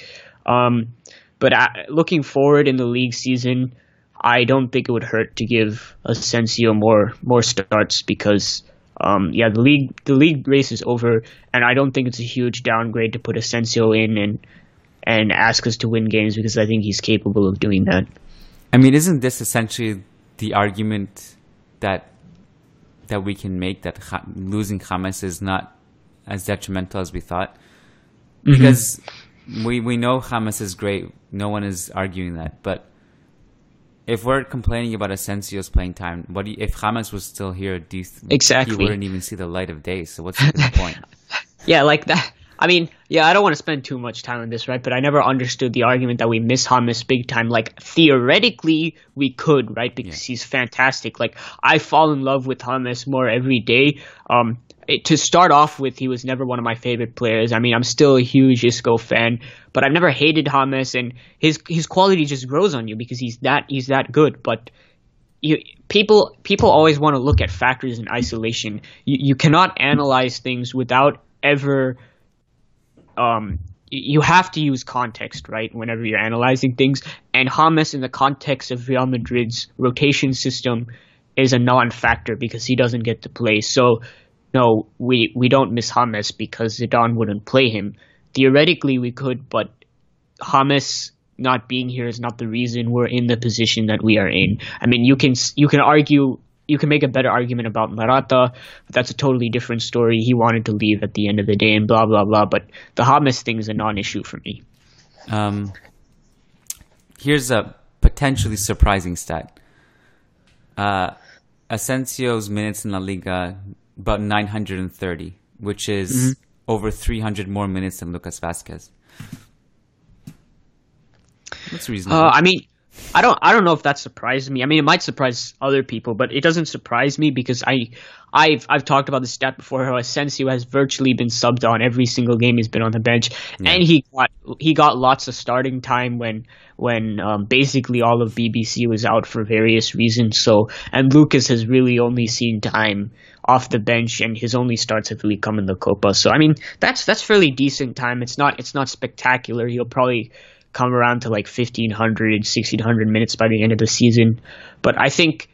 But looking forward in the league season, I don't think it would hurt to give Asensio more starts because the league race is over, and I don't think it's a huge downgrade to put Asensio in and ask us to win games because I think he's capable of doing that. Isn't this essentially the argument that we can make that losing James is not as detrimental as we thought? Because we know James is great. No one is arguing that, but if we're complaining about Asensio's playing time, if James was still here? Exactly. He wouldn't even see the light of day. So what's the point? Yeah, like that. I don't want to spend too much time on this, right? But I never understood the argument that we miss James big time. Like, theoretically, we could, right? Because he's fantastic. Like, I fall in love with James more every day. To start off with, he was never one of my favorite players. I'm still a huge Isco fan, but I've never hated James, and his quality just grows on you because he's that good. But people always want to look at factors in isolation. You cannot analyze things without ever. You have to use context, right? Whenever you're analyzing things, and James in the context of Real Madrid's rotation system is a non-factor because he doesn't get to play. So. No, we don't miss James because Zidane wouldn't play him. Theoretically, we could, but James not being here is not the reason we're in the position that we are in. You can argue you can make a better argument about Morata, but that's a totally different story. He wanted to leave at the end of the day and blah, blah, blah. But the James thing is a non-issue for me. Here's a potentially surprising stat. Asensio's minutes in La Liga, about 930, which is over 300 more minutes than Lucas Vazquez. That's reasonable. I mean, I don't know if that surprised me. I mean, it might surprise other people, but it doesn't surprise me because I've talked about this stat before. How Asensio has virtually been subbed on every single game he's been on the bench, and he got lots of starting time when basically all of BBC was out for various reasons. So, and Lucas has really only seen time off the bench, and his only starts have really come in the Copa. So, I mean, that's fairly decent time. It's not spectacular. He'll probably come around to like 1,500, 1,600 minutes by the end of the season. But I think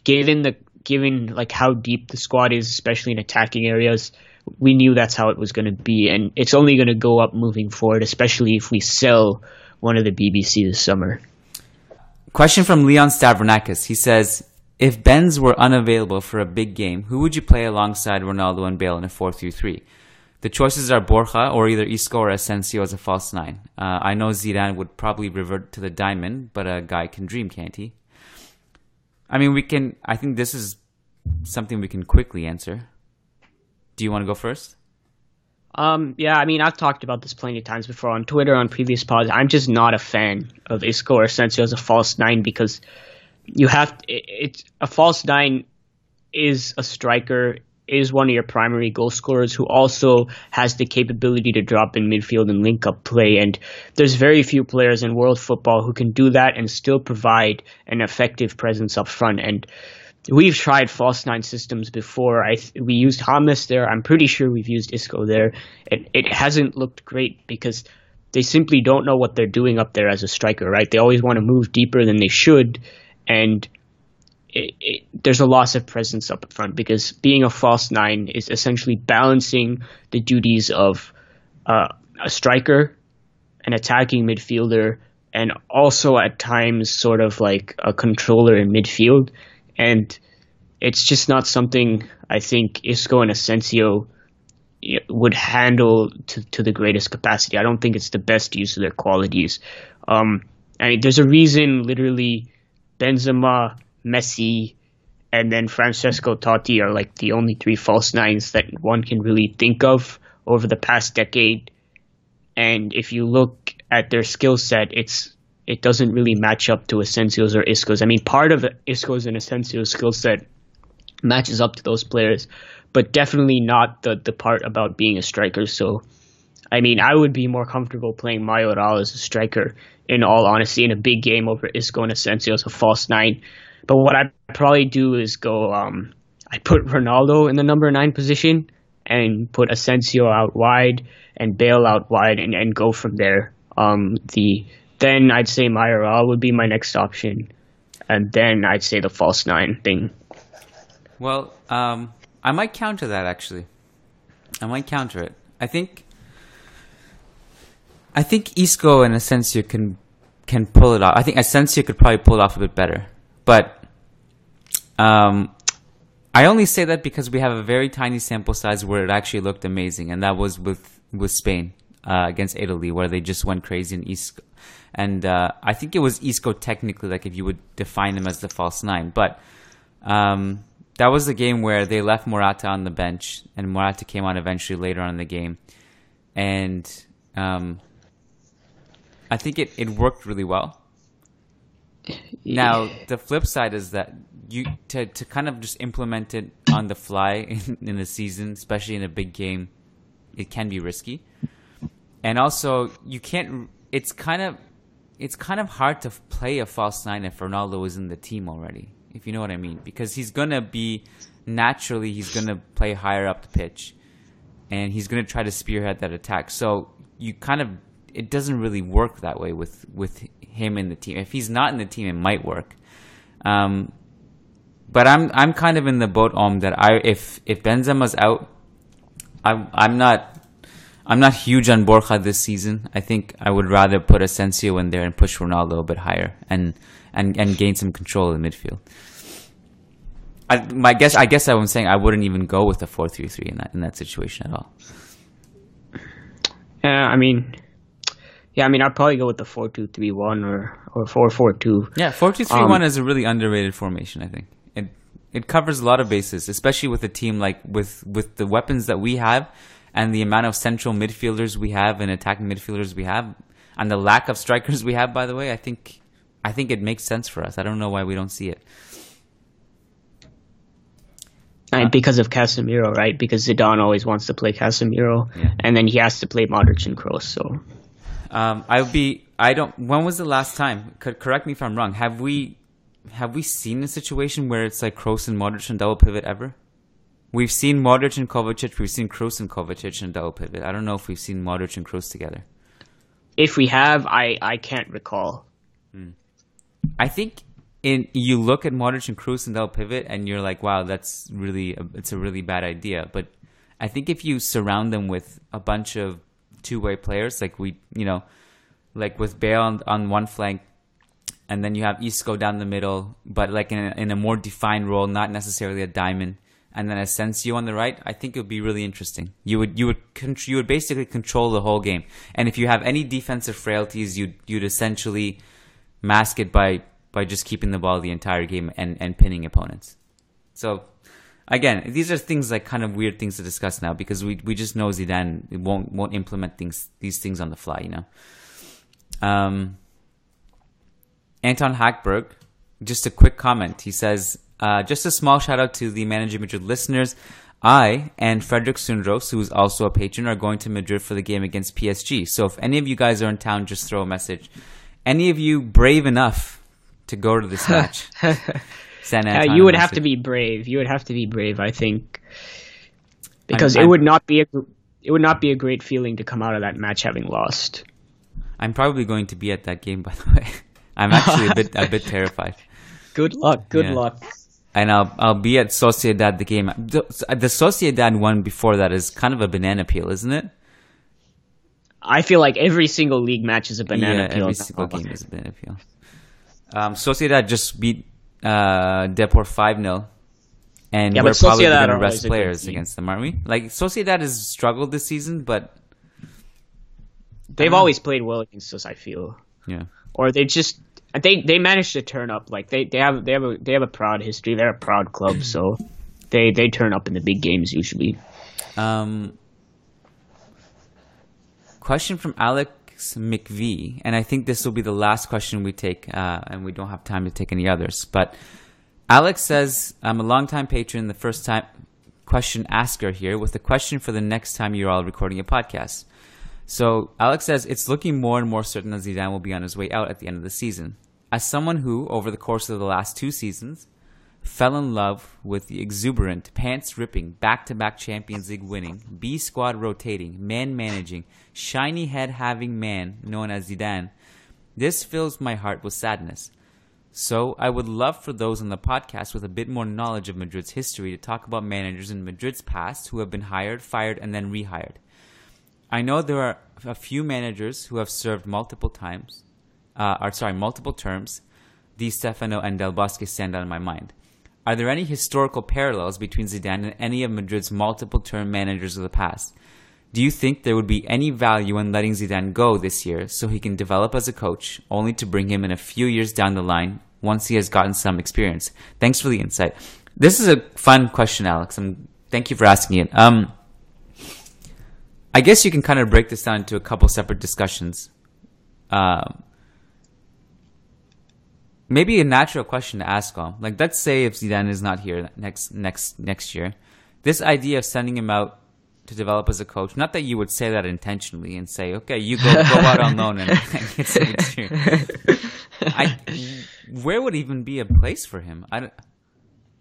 given like how deep the squad is, especially in attacking areas, we knew that's how it was going to be. And it's only going to go up moving forward, especially if we sell one of the BBC this summer. Question from Leon Stavronakis. He says, if Benz were unavailable for a big game, who would you play alongside Ronaldo and Bale in a 4-3-3? The choices are Borja or either Isco or Asensio as a false nine. I know Zidane would probably revert to the diamond, but a guy can dream, can't he? I mean, I think this is something we can quickly answer. Do you want to go first? Yeah, I mean, I've talked about this plenty of times before on Twitter, on previous pods. I'm just not a fan of Isco or Asensio as a false nine because it's a false nine is a striker, is one of your primary goal scorers who also has the capability to drop in midfield and link up play. And there's very few players in world football who can do that and still provide an effective presence up front. And we've tried false nine systems before. We used James there. I'm pretty sure we've used Isco there. It hasn't looked great because they simply don't know what they're doing up there as a striker, right? They always want to move deeper than they should. And there's a loss of presence up front because being a false nine is essentially balancing the duties of a striker, an attacking midfielder, and also at times sort of like a controller in midfield. And it's just not something I think Isco and Asensio would handle to the greatest capacity. I don't think it's the best use of their qualities. I mean, there's a reason literally Benzema, Messi, and then Francesco Totti are like the only three false nines that one can really think of over the past decade. And if you look at their skill set, it doesn't really match up to Asensio's or Isco's. I mean, part of Isco's and Asensio's skill set matches up to those players, but definitely not the part about being a striker. So, I mean, I would be more comfortable playing Mayoral as a striker, in all honesty, in a big game over Isco and Asensio as a false nine. But what I'd probably do is I'd put Ronaldo in the number 9 position and put Asensio out wide and Bale out wide and go from there. Then I'd say Mayoral would be my next option. And then I'd say the false nine thing. Well, I might counter that, actually. I might counter it. I think Isco and Asensio can pull it off. I think Asensio could probably pull it off a bit better. But I only say that because we have a very tiny sample size where it actually looked amazing, and that was with Spain against Italy, where they just went crazy in Isco. And I think it was Isco technically, like if you would define him as the false nine. But that was the game where they left Morata on the bench, and Morata came on eventually later on in the game. And I think it worked really well. Now, the flip side is that to kind of just implement it on the fly in the season, especially in a big game, it can be risky. And also, you can't. It's kind of hard to play a false nine if Ronaldo is in the team already, if you know what I mean, because he's gonna play higher up the pitch, and he's gonna try to spearhead that attack. So it doesn't really work that way with him in the team. If he's not in the team, it might work. But I'm kind of in the boat that if Benzema's out, I'm not huge on Borja this season. I think I would rather put Asensio in there and push Ronaldo a bit higher and gain some control in the midfield. I guess I'm saying I wouldn't even go with a 4-3-3 in that situation at all. I'd probably go with the 4-2-3-1 or 4-4-2. Yeah, 4-2-3-1 is a really underrated formation, I think. It covers a lot of bases, especially with a team like with the weapons that we have and the amount of central midfielders we have and attacking midfielders we have and the lack of strikers we have, by the way. I think it makes sense for us. I don't know why we don't see it. And because of Casemiro, right? Because Zidane always wants to play Casemiro, and then he has to play Modric and Kroos. So, when was the last time? Correct me if I'm wrong. Have we seen a situation where it's like Kroos and Modric and double pivot ever? We've seen Modric and Kovacic. We've seen Kroos and Kovacic and double pivot. I don't know if we've seen Modric and Kroos together. If we have, I can't recall. I think you look at Modric and Kroos and double pivot, and you're like, wow, it's a really bad idea. But I think if you surround them with a bunch of two-way players, like like with Bale on one flank, and then you have Isco down the middle, but like in a more defined role, not necessarily a diamond, and then Asensio on the right, I think it would be really interesting. You would basically control the whole game, and if you have any defensive frailties, you'd essentially mask it by just keeping the ball the entire game and pinning opponents. So again, these are things like kind of weird things to discuss now because we just know Zidane won't implement these things on the fly, you know. Anton Hackberg, just a quick comment. He says, just a small shout out to the Managing Madrid listeners. I and Frederick Sundros, who is also a patron, are going to Madrid for the game against PSG. So if any of you guys are in town, just throw a message. Any of you brave enough to go to this match? You would have to be brave. You would have to be brave, I think, because it would not be a great feeling to come out of that match having lost. I'm probably going to be at that game, by the way. I'm actually a bit terrified. Good luck. Good luck. And I'll be at Sociedad the game. The Sociedad one before that is kind of a banana peel, isn't it? I feel like every single league match is a banana peel. Every single game is a banana peel. Sociedad just beat Depor 5-0. And we're probably going to rest players against them, aren't we? Like, Sociedad has struggled this season, but they've always played well against us, I feel. Yeah. Or they managed to turn up. Like they have a proud history. They're a proud club, so they turn up in the big games usually. Question from Alex McVie, and I think this will be the last question we take, and we don't have time to take any others. But Alex says, I'm a longtime patron, the first time question asker here, with a question for the next time you're all recording a podcast. So Alex says, it's looking more and more certain that Zidane will be on his way out at the end of the season. As someone who, over the course of the last 2 seasons, fell in love with the exuberant, pants-ripping, back-to-back Champions League winning, B-squad rotating, man-managing, shiny head-having man known as Zidane, this fills my heart with sadness. So I would love for those on the podcast with a bit more knowledge of Madrid's history to talk about managers in Madrid's past who have been hired, fired, and then rehired. I know there are a few managers who have served multiple terms. Di Stefano and Del Bosque stand out in my mind. Are there any historical parallels between Zidane and any of Madrid's multiple-term managers of the past? Do you think there would be any value in letting Zidane go this year so he can develop as a coach, only to bring him in a few years down the line once he has gotten some experience? Thanks for the insight. This is a fun question, Alex, and thank you for asking it. I guess you can kind of break this down into a couple separate discussions. Maybe a natural question to ask all. Like, let's say if Zidane is not here next year, this idea of sending him out to develop as a coach, not that you would say that intentionally and say, okay, you go out on loan and get some experience. Where would even be a place for him?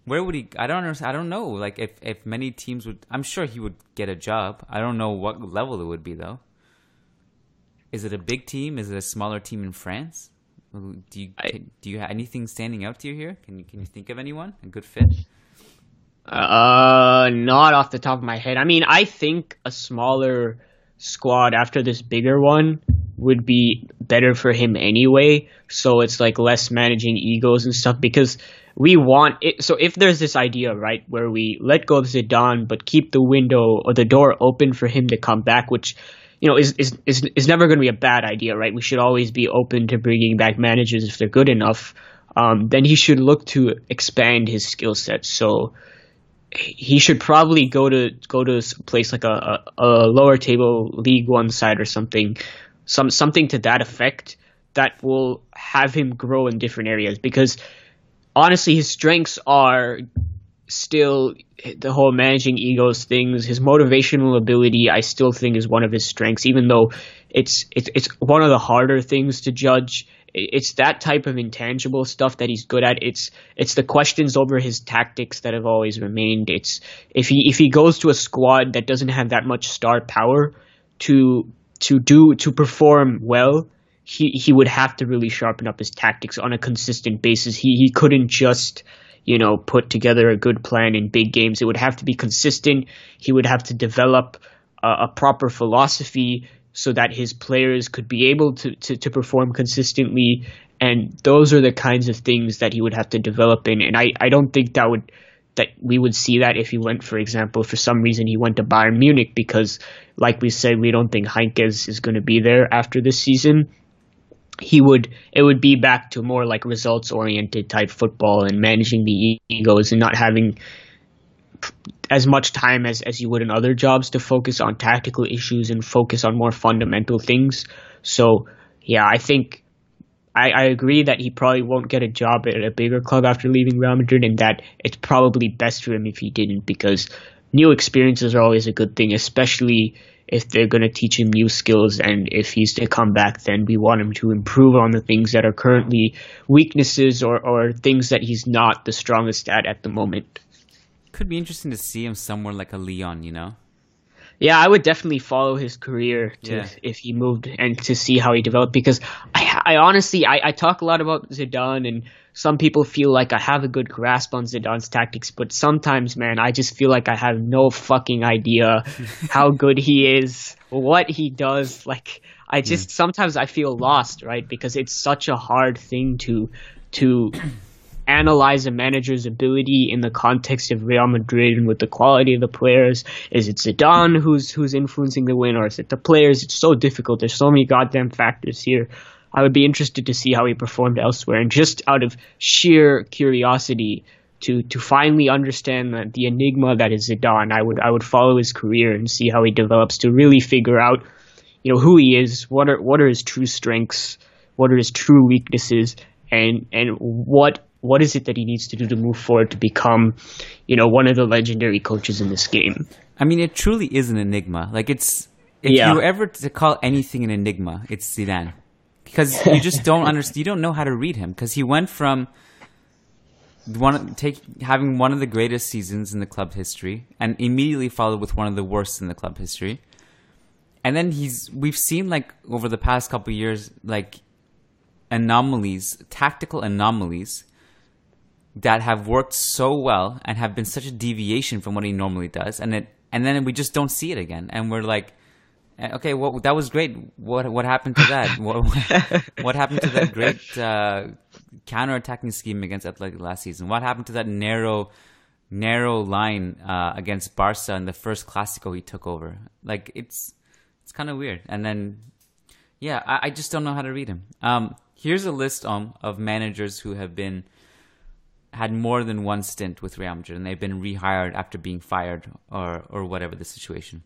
Where would he? I don't know. Like, if many teams would, I'm sure he would get a job. I don't know what level it would be though. Is it a big team? Is it a smaller team in France? Do you have anything standing out to you here? Can you think of anyone? A good fit? Not off the top of my head. I mean, I think a smaller squad after this bigger one would be better for him anyway. So it's like less managing egos and stuff, because we want it. So if there's this idea, right, where we let go of Zidane but keep the window or the door open for him to come back, which, you know, is never going to be a bad idea, right? We should always be open to bringing back managers if they're good enough. Then he should look to expand his skill set. So he should probably go to a place like a lower table League One side or something to that effect, that will have him grow in different areas. Because honestly, his strengths are still the whole managing egos things. His motivational ability, I still think, is one of his strengths, even though it's one of the harder things to judge. It's that type of intangible stuff that he's good at. It's the questions over his tactics that have always remained. It's if he goes to a squad that doesn't have that much star power to perform well, he would have to really sharpen up his tactics on a consistent basis. He couldn't just, you know, put together a good plan in big games. It would have to be consistent. He would have to develop a proper philosophy so that his players could be able to perform consistently. And those are the kinds of things that he would have to develop in. And I don't think that we would see that if he went, for example, for some reason he went to Bayern Munich, because like we said, we don't think Heinkes is going to be there after this season. It would be back to more like results oriented type football and managing the egos and not having as much time as you would in other jobs to focus on tactical issues and focus on more fundamental things. So yeah, I think I agree that he probably won't get a job at a bigger club after leaving Real Madrid, and that it's probably best for him if he didn't, because new experiences are always a good thing, especially if they're going to teach him new skills. And if he's to come back, then we want him to improve on the things that are currently weaknesses or things that he's not the strongest at the moment. Could be interesting to see him somewhere like a Lyon, you know? Yeah, I would definitely follow his career if he moved, and to see how he developed, because I honestly talk a lot about Zidane, and some people feel like I have a good grasp on Zidane's tactics, but sometimes, man, I just feel like I have no fucking idea how good he is, what he does. Like, I just sometimes I feel lost, right? Because it's such a hard thing to analyze a manager's ability in the context of Real Madrid and with the quality of the players. Is it Zidane who's influencing the win, or is it the players? It's so difficult. There's so many goddamn factors here. I would be interested to see how he performed elsewhere, and just out of sheer curiosity to finally understand the enigma that is Zidane, I would follow his career and see how he develops, to really figure out, you know, who he is, what are his true strengths, what are his true weaknesses, and what is it that he needs to do to move forward to become, you know, one of the legendary coaches in this game. I mean, it truly is an enigma. Like, if you were ever to call anything an enigma, it's Zidane. Because you just don't understand, you don't know how to read him. Because he went from having one of the greatest seasons in the club history, and immediately followed with one of the worst in the club history. And then we've seen, like, over the past couple of years, like, tactical anomalies that have worked so well and have been such a deviation from what he normally does, and then we just don't see it again, and we're like, okay, well, that was great. What happened to that? What happened to that great counter-attacking scheme against Athletic last season? What happened to that narrow line against Barca in the first Clásico he took over? Like, it's kind of weird. And then, yeah, I just don't know how to read him. Here's a list of managers who have had more than one stint with Real Madrid, and they've been rehired after being fired or whatever the situation.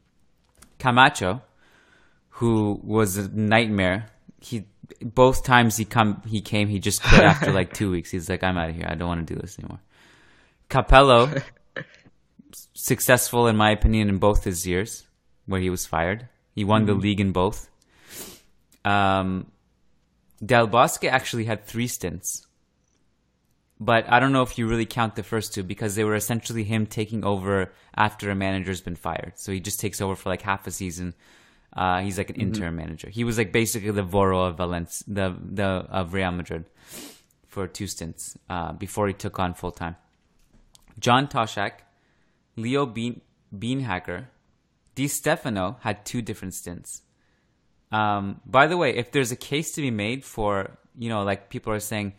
Camacho, who was a nightmare. Both times he came, he just quit after like 2 weeks. He's like, I'm out of here. I don't want to do this anymore. Capello, successful in my opinion in both his years where he was fired. He won the league in both. Del Bosque actually had 3 stints. But I don't know if you really count the first 2, because they were essentially him taking over after a manager's been fired. So he just takes over for like half a season. He's like an interim manager. He was like basically the Voro of of Real Madrid for 2 stints before he took on full time. John Toshak, Leo Beenhacker, Di Stefano had 2 different stints. By the way, if there's a case to be made for, like people are saying,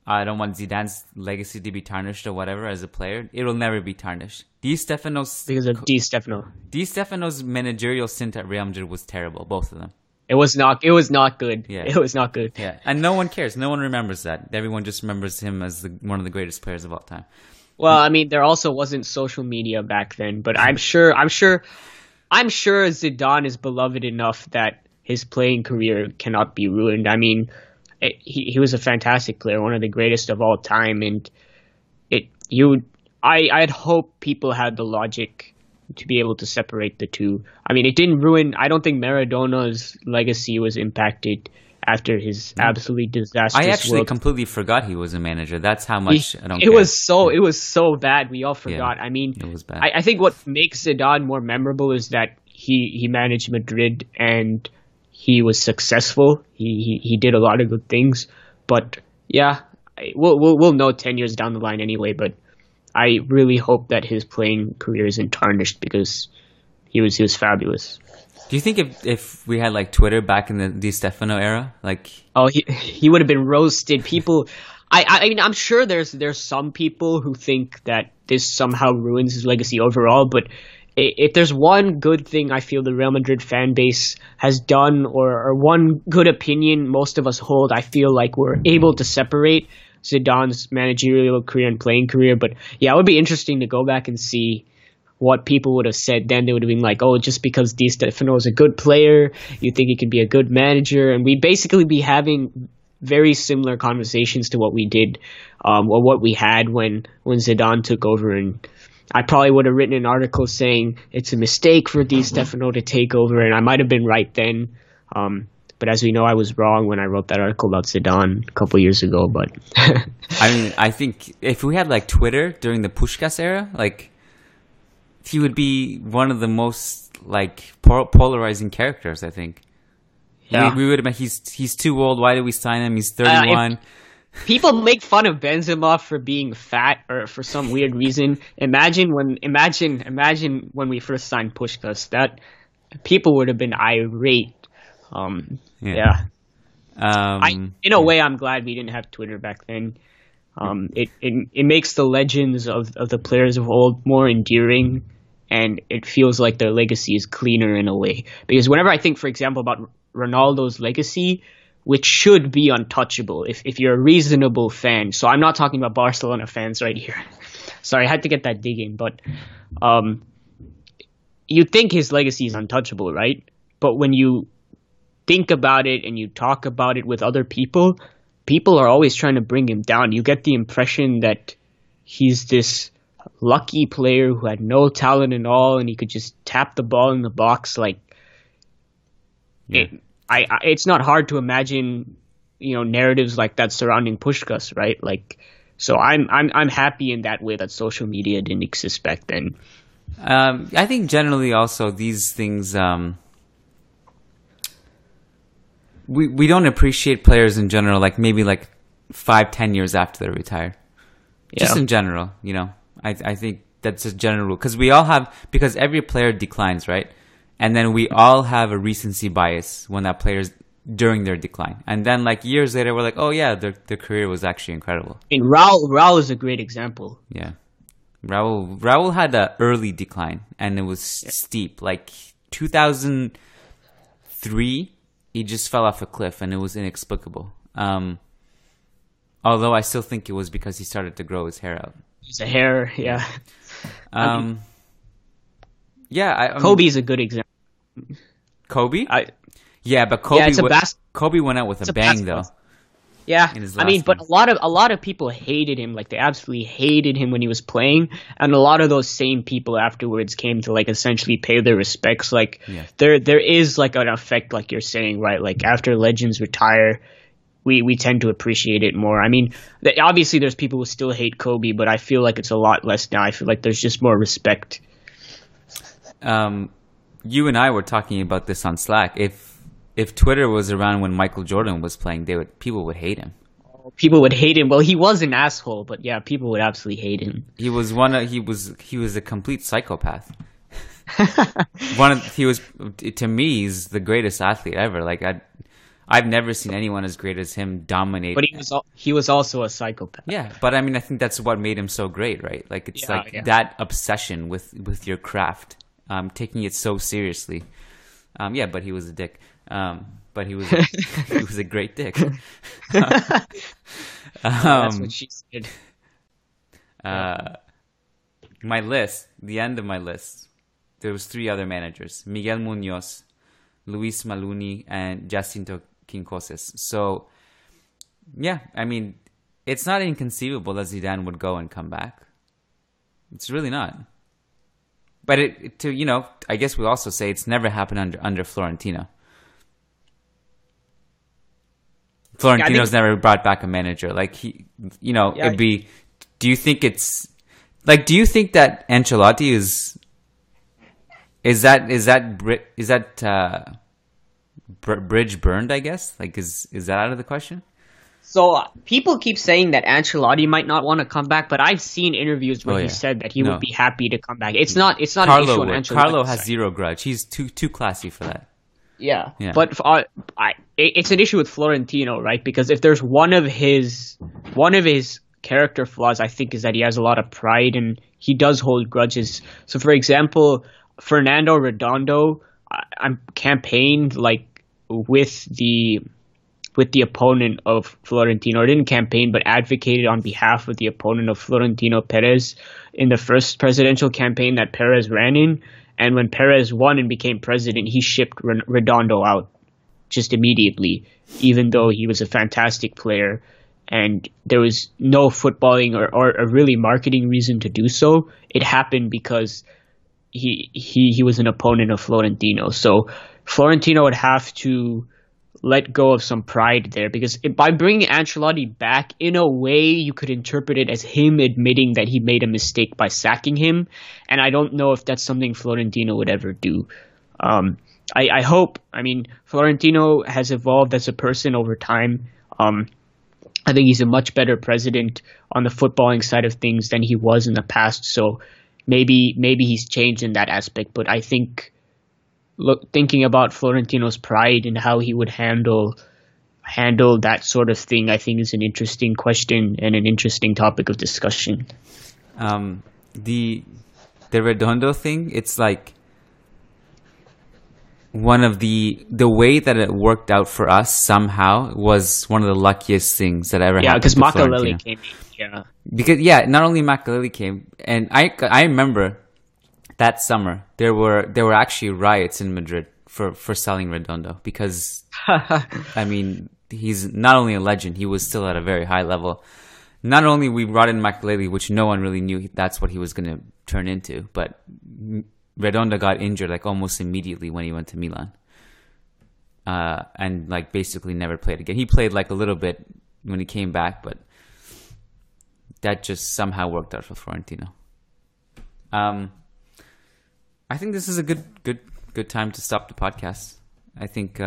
I don't want Zidane's legacy to be tarnished or whatever as a player, it will never be tarnished. Because of Di Stefano. Di Stefano's managerial stint at Real Madrid was terrible, both of them. It was not good. Yeah. It was not good. Yeah. And no one cares. No one remembers that. Everyone just remembers him as one of the greatest players of all time. Well, I mean, there also wasn't social media back then, but I'm sure Zidane is beloved enough that his playing career cannot be ruined. I mean, he was a fantastic player, one of the greatest of all time, and I'd hope people had the logic to be able to separate the two. I mean, it didn't ruin. I don't think Maradona's legacy was impacted after his absolutely disastrous. I actually completely forgot he was a manager. That's how much I don't. It was so bad. We all forgot. Yeah, I mean, it was bad. I think what makes Zidane more memorable is that he managed Madrid and he was successful. He did a lot of good things. But yeah, we'll know 10 years down the line anyway. But I really hope that his playing career isn't tarnished because he was fabulous. Do you think if we had like Twitter back in the Di Stefano era, like he would have been roasted? People, I mean, I'm sure there's some people who think that this somehow ruins his legacy overall. But if there's one good thing I feel the Real Madrid fan base has done, or one good opinion most of us hold, I feel like we're able to separate Zidane's managerial career and playing career. But yeah, it would be interesting to go back and see what people would have said then. They would have been like, oh, just because Di Stefano is a good player, you think he could be a good manager. And we'd basically be having very similar conversations to what we did, or what we had when Zidane took over. And I probably would have written an article saying it's a mistake for Di Stefano to take over, and I might have been right then. But as we know, I was wrong when I wrote that article about Zidane a couple years ago. But I mean, I think if we had like Twitter during the Puskas era, like he would be one of the most like polarizing characters. I think. Yeah, we would have been. He's too old. Why did we sign him? He's 31. People make fun of Benzema for being fat or for some weird reason. Imagine when we first signed Puskas, that people would have been irate. In a way, I'm glad we didn't have Twitter back then. It makes the legends of the players of old more endearing, and it feels like their legacy is cleaner in a way. Because whenever I think, for example, about Ronaldo's legacy, which should be untouchable if you're a reasonable fan. So I'm not talking about Barcelona fans right here. Sorry, I had to get that dig in. But you think his legacy is untouchable, right? But when you think about it and you talk about it with other people, people are always trying to bring him down. You get the impression that he's this lucky player who had no talent at all and he could just tap the ball in the box. Like, it's not hard to imagine, narratives like that surrounding Puskas, right? Like, so I'm happy in that way that social media didn't exist back then. I think generally also these things, we don't appreciate players in general, like maybe like 5-10 years after they're retired. Yeah. Just in general, I think that's a general rule because every player declines, right? And then we all have a recency bias when that player's during their decline. And then like years later, we're like, oh yeah, their career was actually incredible. And Raul is a great example. Yeah. Raul had an early decline and it was steep. Like 2003, he just fell off a cliff and it was inexplicable. Although I still think it was because he started to grow his hair out. His hair, yeah. Kobe's a good example. Kobe? But Kobe Kobe went out with a bang though. Yeah, I mean, but a lot of people hated him. Like, they absolutely hated him when he was playing, and a lot of those same people afterwards came to like essentially pay their respects. Like, there is like an effect, like you're saying, right? Like, after legends retire, we tend to appreciate it more. I mean, obviously there's people who still hate Kobe, but I feel like it's a lot less now. I feel like there's just more respect. You and I were talking about this on Slack. If Twitter was around when Michael Jordan was playing, people would hate him. People would hate him. Well, he was an asshole, but yeah, people would absolutely hate him. He was a complete psychopath. He was, to me, he's the greatest athlete ever. Like I've never seen anyone as great as him dominate. But he was also a psychopath. Yeah, but I mean, I think that's what made him so great, right? Like it's that obsession with your craft, taking it so seriously. Yeah, but he was a dick. But he was he was a great dick. That's what she said. My list, the end of my list, there was 3 other managers: Miguel Munoz, Luis Maluni, and Jacinto Quincoces. So, yeah, I mean, it's not inconceivable that Zidane would go and come back. It's really not. But I guess we also say it's never happened under Florentino. Florentino's never brought back a manager. Like it'd be. Do you think it's like? Do you think that Ancelotti is that bridge burned? I guess. Like, is that out of the question? So people keep saying that Ancelotti might not want to come back, but I've seen interviews where he said that he would be happy to come back. It's not an issue on Ancelotti. Carlo has zero grudge. He's too classy for that. Yeah. But it's an issue with Florentino, right? Because if there's one of his character flaws, I think, is that he has a lot of pride and he does hold grudges. So, for example, Fernando Redondo campaigned like with the opponent of Florentino, or didn't campaign, but advocated on behalf of the opponent of Florentino Perez in the first presidential campaign that Perez ran in. And when Perez won and became president, he shipped Redondo out just immediately, even though he was a fantastic player. And there was no footballing or a really marketing reason to do so. It happened because he was an opponent of Florentino. So Florentino would have to let go of some pride there, because by bringing Ancelotti back, in a way, you could interpret it as him admitting that he made a mistake by sacking him. And I don't know if that's something Florentino would ever do. I hope. I mean, Florentino has evolved as a person over time. I think he's a much better president on the footballing side of things than he was in the past. So maybe he's changed in that aspect. But I think, thinking about Florentino's pride and how he would handle that sort of thing, I think is an interesting question and an interesting topic of discussion. The Redondo thing, it's like one of the way that it worked out for us somehow was one of the luckiest things that ever happened. Yeah, because Makelele came in. Yeah. Because not only Makelele came, and I remember that summer there were actually riots in Madrid for selling Redondo, because I mean, he's not only a legend, he was still at a very high level. Not only we brought in Makelele, which no one really knew that's what he was going to turn into, but Redondo got injured like almost immediately when he went to Milan, and like basically never played again. He played like a little bit when he came back, but that just somehow worked out for Florentino. I think this is a good time to stop the podcast. I think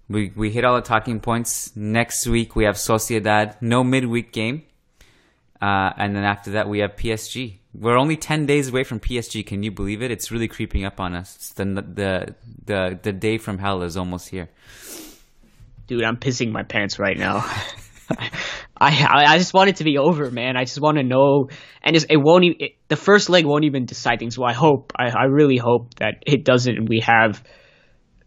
we hit all the talking points. Next week we have Sociedad, no midweek game, and then after that we have PSG. We're only 10 days away from PSG. Can you believe it? It's really creeping up on us. It's the day from hell is almost here. Dude, I'm pissing my pants right now. I just want it to be over, man. I just want to know, and the first leg won't even decide things. So I really hope that it doesn't, and we have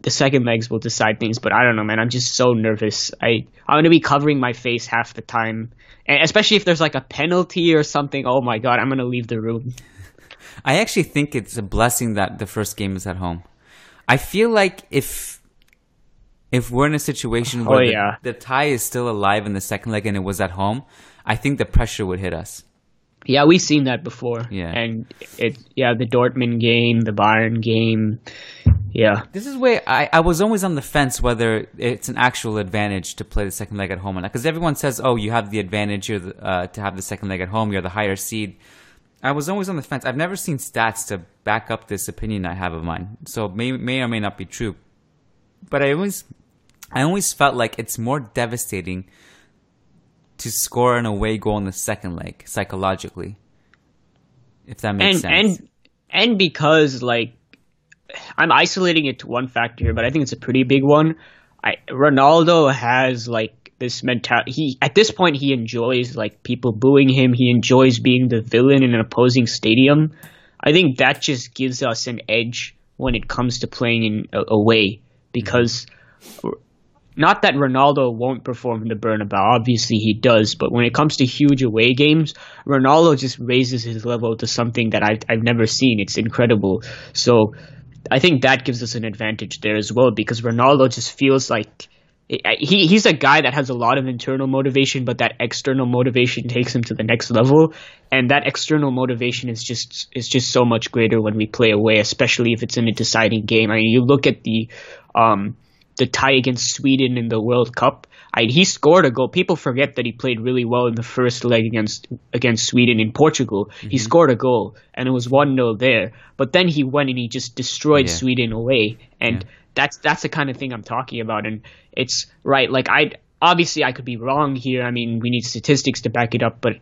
the second legs will decide things. But I don't know, man. I'm just so nervous. I'm going to be covering my face half the time, and especially if there's like a penalty or something. Oh my god, I'm going to leave the room. I actually think it's a blessing that the first game is at home. I feel like if we're in a situation where the tie is still alive in the second leg and it was at home, I think the pressure would hit us. Yeah, we've seen that before. Yeah. And the Dortmund game, the Bayern game. Yeah. This is where I was always on the fence whether it's an actual advantage to play the second leg at home or not. Because everyone says, oh, you have the advantage to have the second leg at home. You're the higher seed. I was always on the fence. I've never seen stats to back up this opinion I have of mine. So it may or may not be true. But I always felt like it's more devastating to score an away goal in the second leg, psychologically. If that makes sense. And because, like, I'm isolating it to one factor here, but I think it's a pretty big one. Ronaldo has, like, this mentality. At this point, he enjoys, like, people booing him. He enjoys being the villain in an opposing stadium. I think that just gives us an edge when it comes to playing in away, because not that Ronaldo won't perform in the Bernabeu, obviously he does, but when it comes to huge away games, Ronaldo just raises his level to something that I've never seen. It's incredible. So I think that gives us an advantage there as well, because Ronaldo just feels like he's a guy that has a lot of internal motivation, but that external motivation takes him to the next level. And that external motivation is just so much greater when we play away, especially if it's in a deciding game. I mean, you look at the tie against Sweden in the World Cup. He scored a goal. People forget that he played really well in the first leg against Sweden in Portugal. Mm-hmm. He scored a goal, and it was 1-0 there. But then he went and he just destroyed Sweden away. And that's the kind of thing I'm talking about. And it's right. Like, obviously I could be wrong here. I mean, we need statistics to back it up, but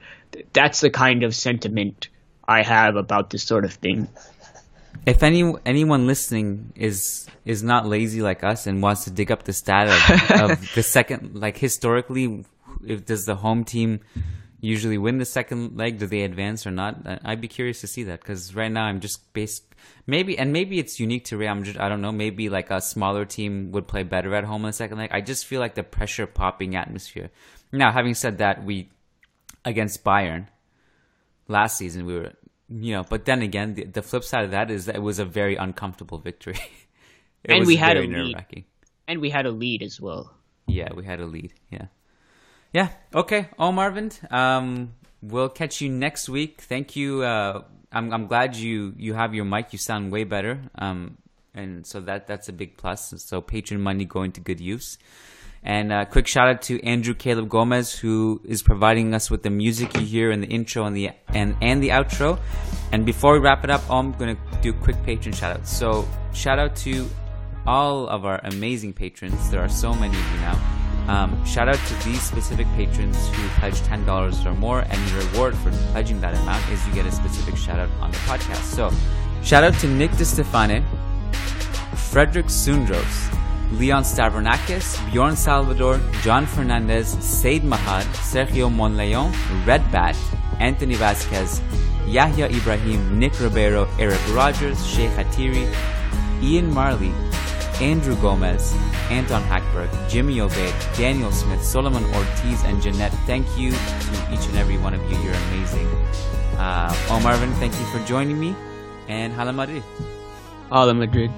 that's the kind of sentiment I have about this sort of thing. If anyone listening is not lazy like us and wants to dig up the stat of the second, like, historically, does the home team usually win the second leg? Do they advance or not? I'd be curious to see that, because right now I'm just maybe it's unique to Real Madrid. I don't know. Maybe like a smaller team would play better at home in the second leg. I just feel like the pressure popping atmosphere. Now, having said that, we against Bayern last season we were. But then again, the flip side of that is that it was a very uncomfortable victory. And we had a lead. And we had a lead as well. Yeah, we had a lead. Yeah. Okay, Arvind. We'll catch you next week. Thank you. I'm glad you have your mic. You sound way better. And so that's a big plus. So patron money going to good use. And a quick shout out to Andrew Caleb Gomez, who is providing us with the music you hear in the intro and the outro. And before we wrap it up, I'm going to do a quick patron shout out. So shout out to all of our amazing patrons. There are so many of you now. Shout out to these specific patrons who pledge $10 or more, and the reward for pledging that amount is you get a specific shout out on the podcast. So shout out to Nick De Stefane, Frederick Sundros, Leon Stavronakis, Bjorn Salvador, John Fernandez, Said Mahad, Sergio Monleon, Red Bat, Anthony Vasquez, Yahya Ibrahim, Nick Ribeiro, Eric Rogers, Sheikh Hatiri, Ian Marley, Andrew Gomez, Anton Hackberg, Jimmy Obeid, Daniel Smith, Solomon Ortiz, and Jeanette. Thank you to each and every one of you. You're amazing. Marvin, thank you for joining me. And Hala Madrid. Hala Madrid.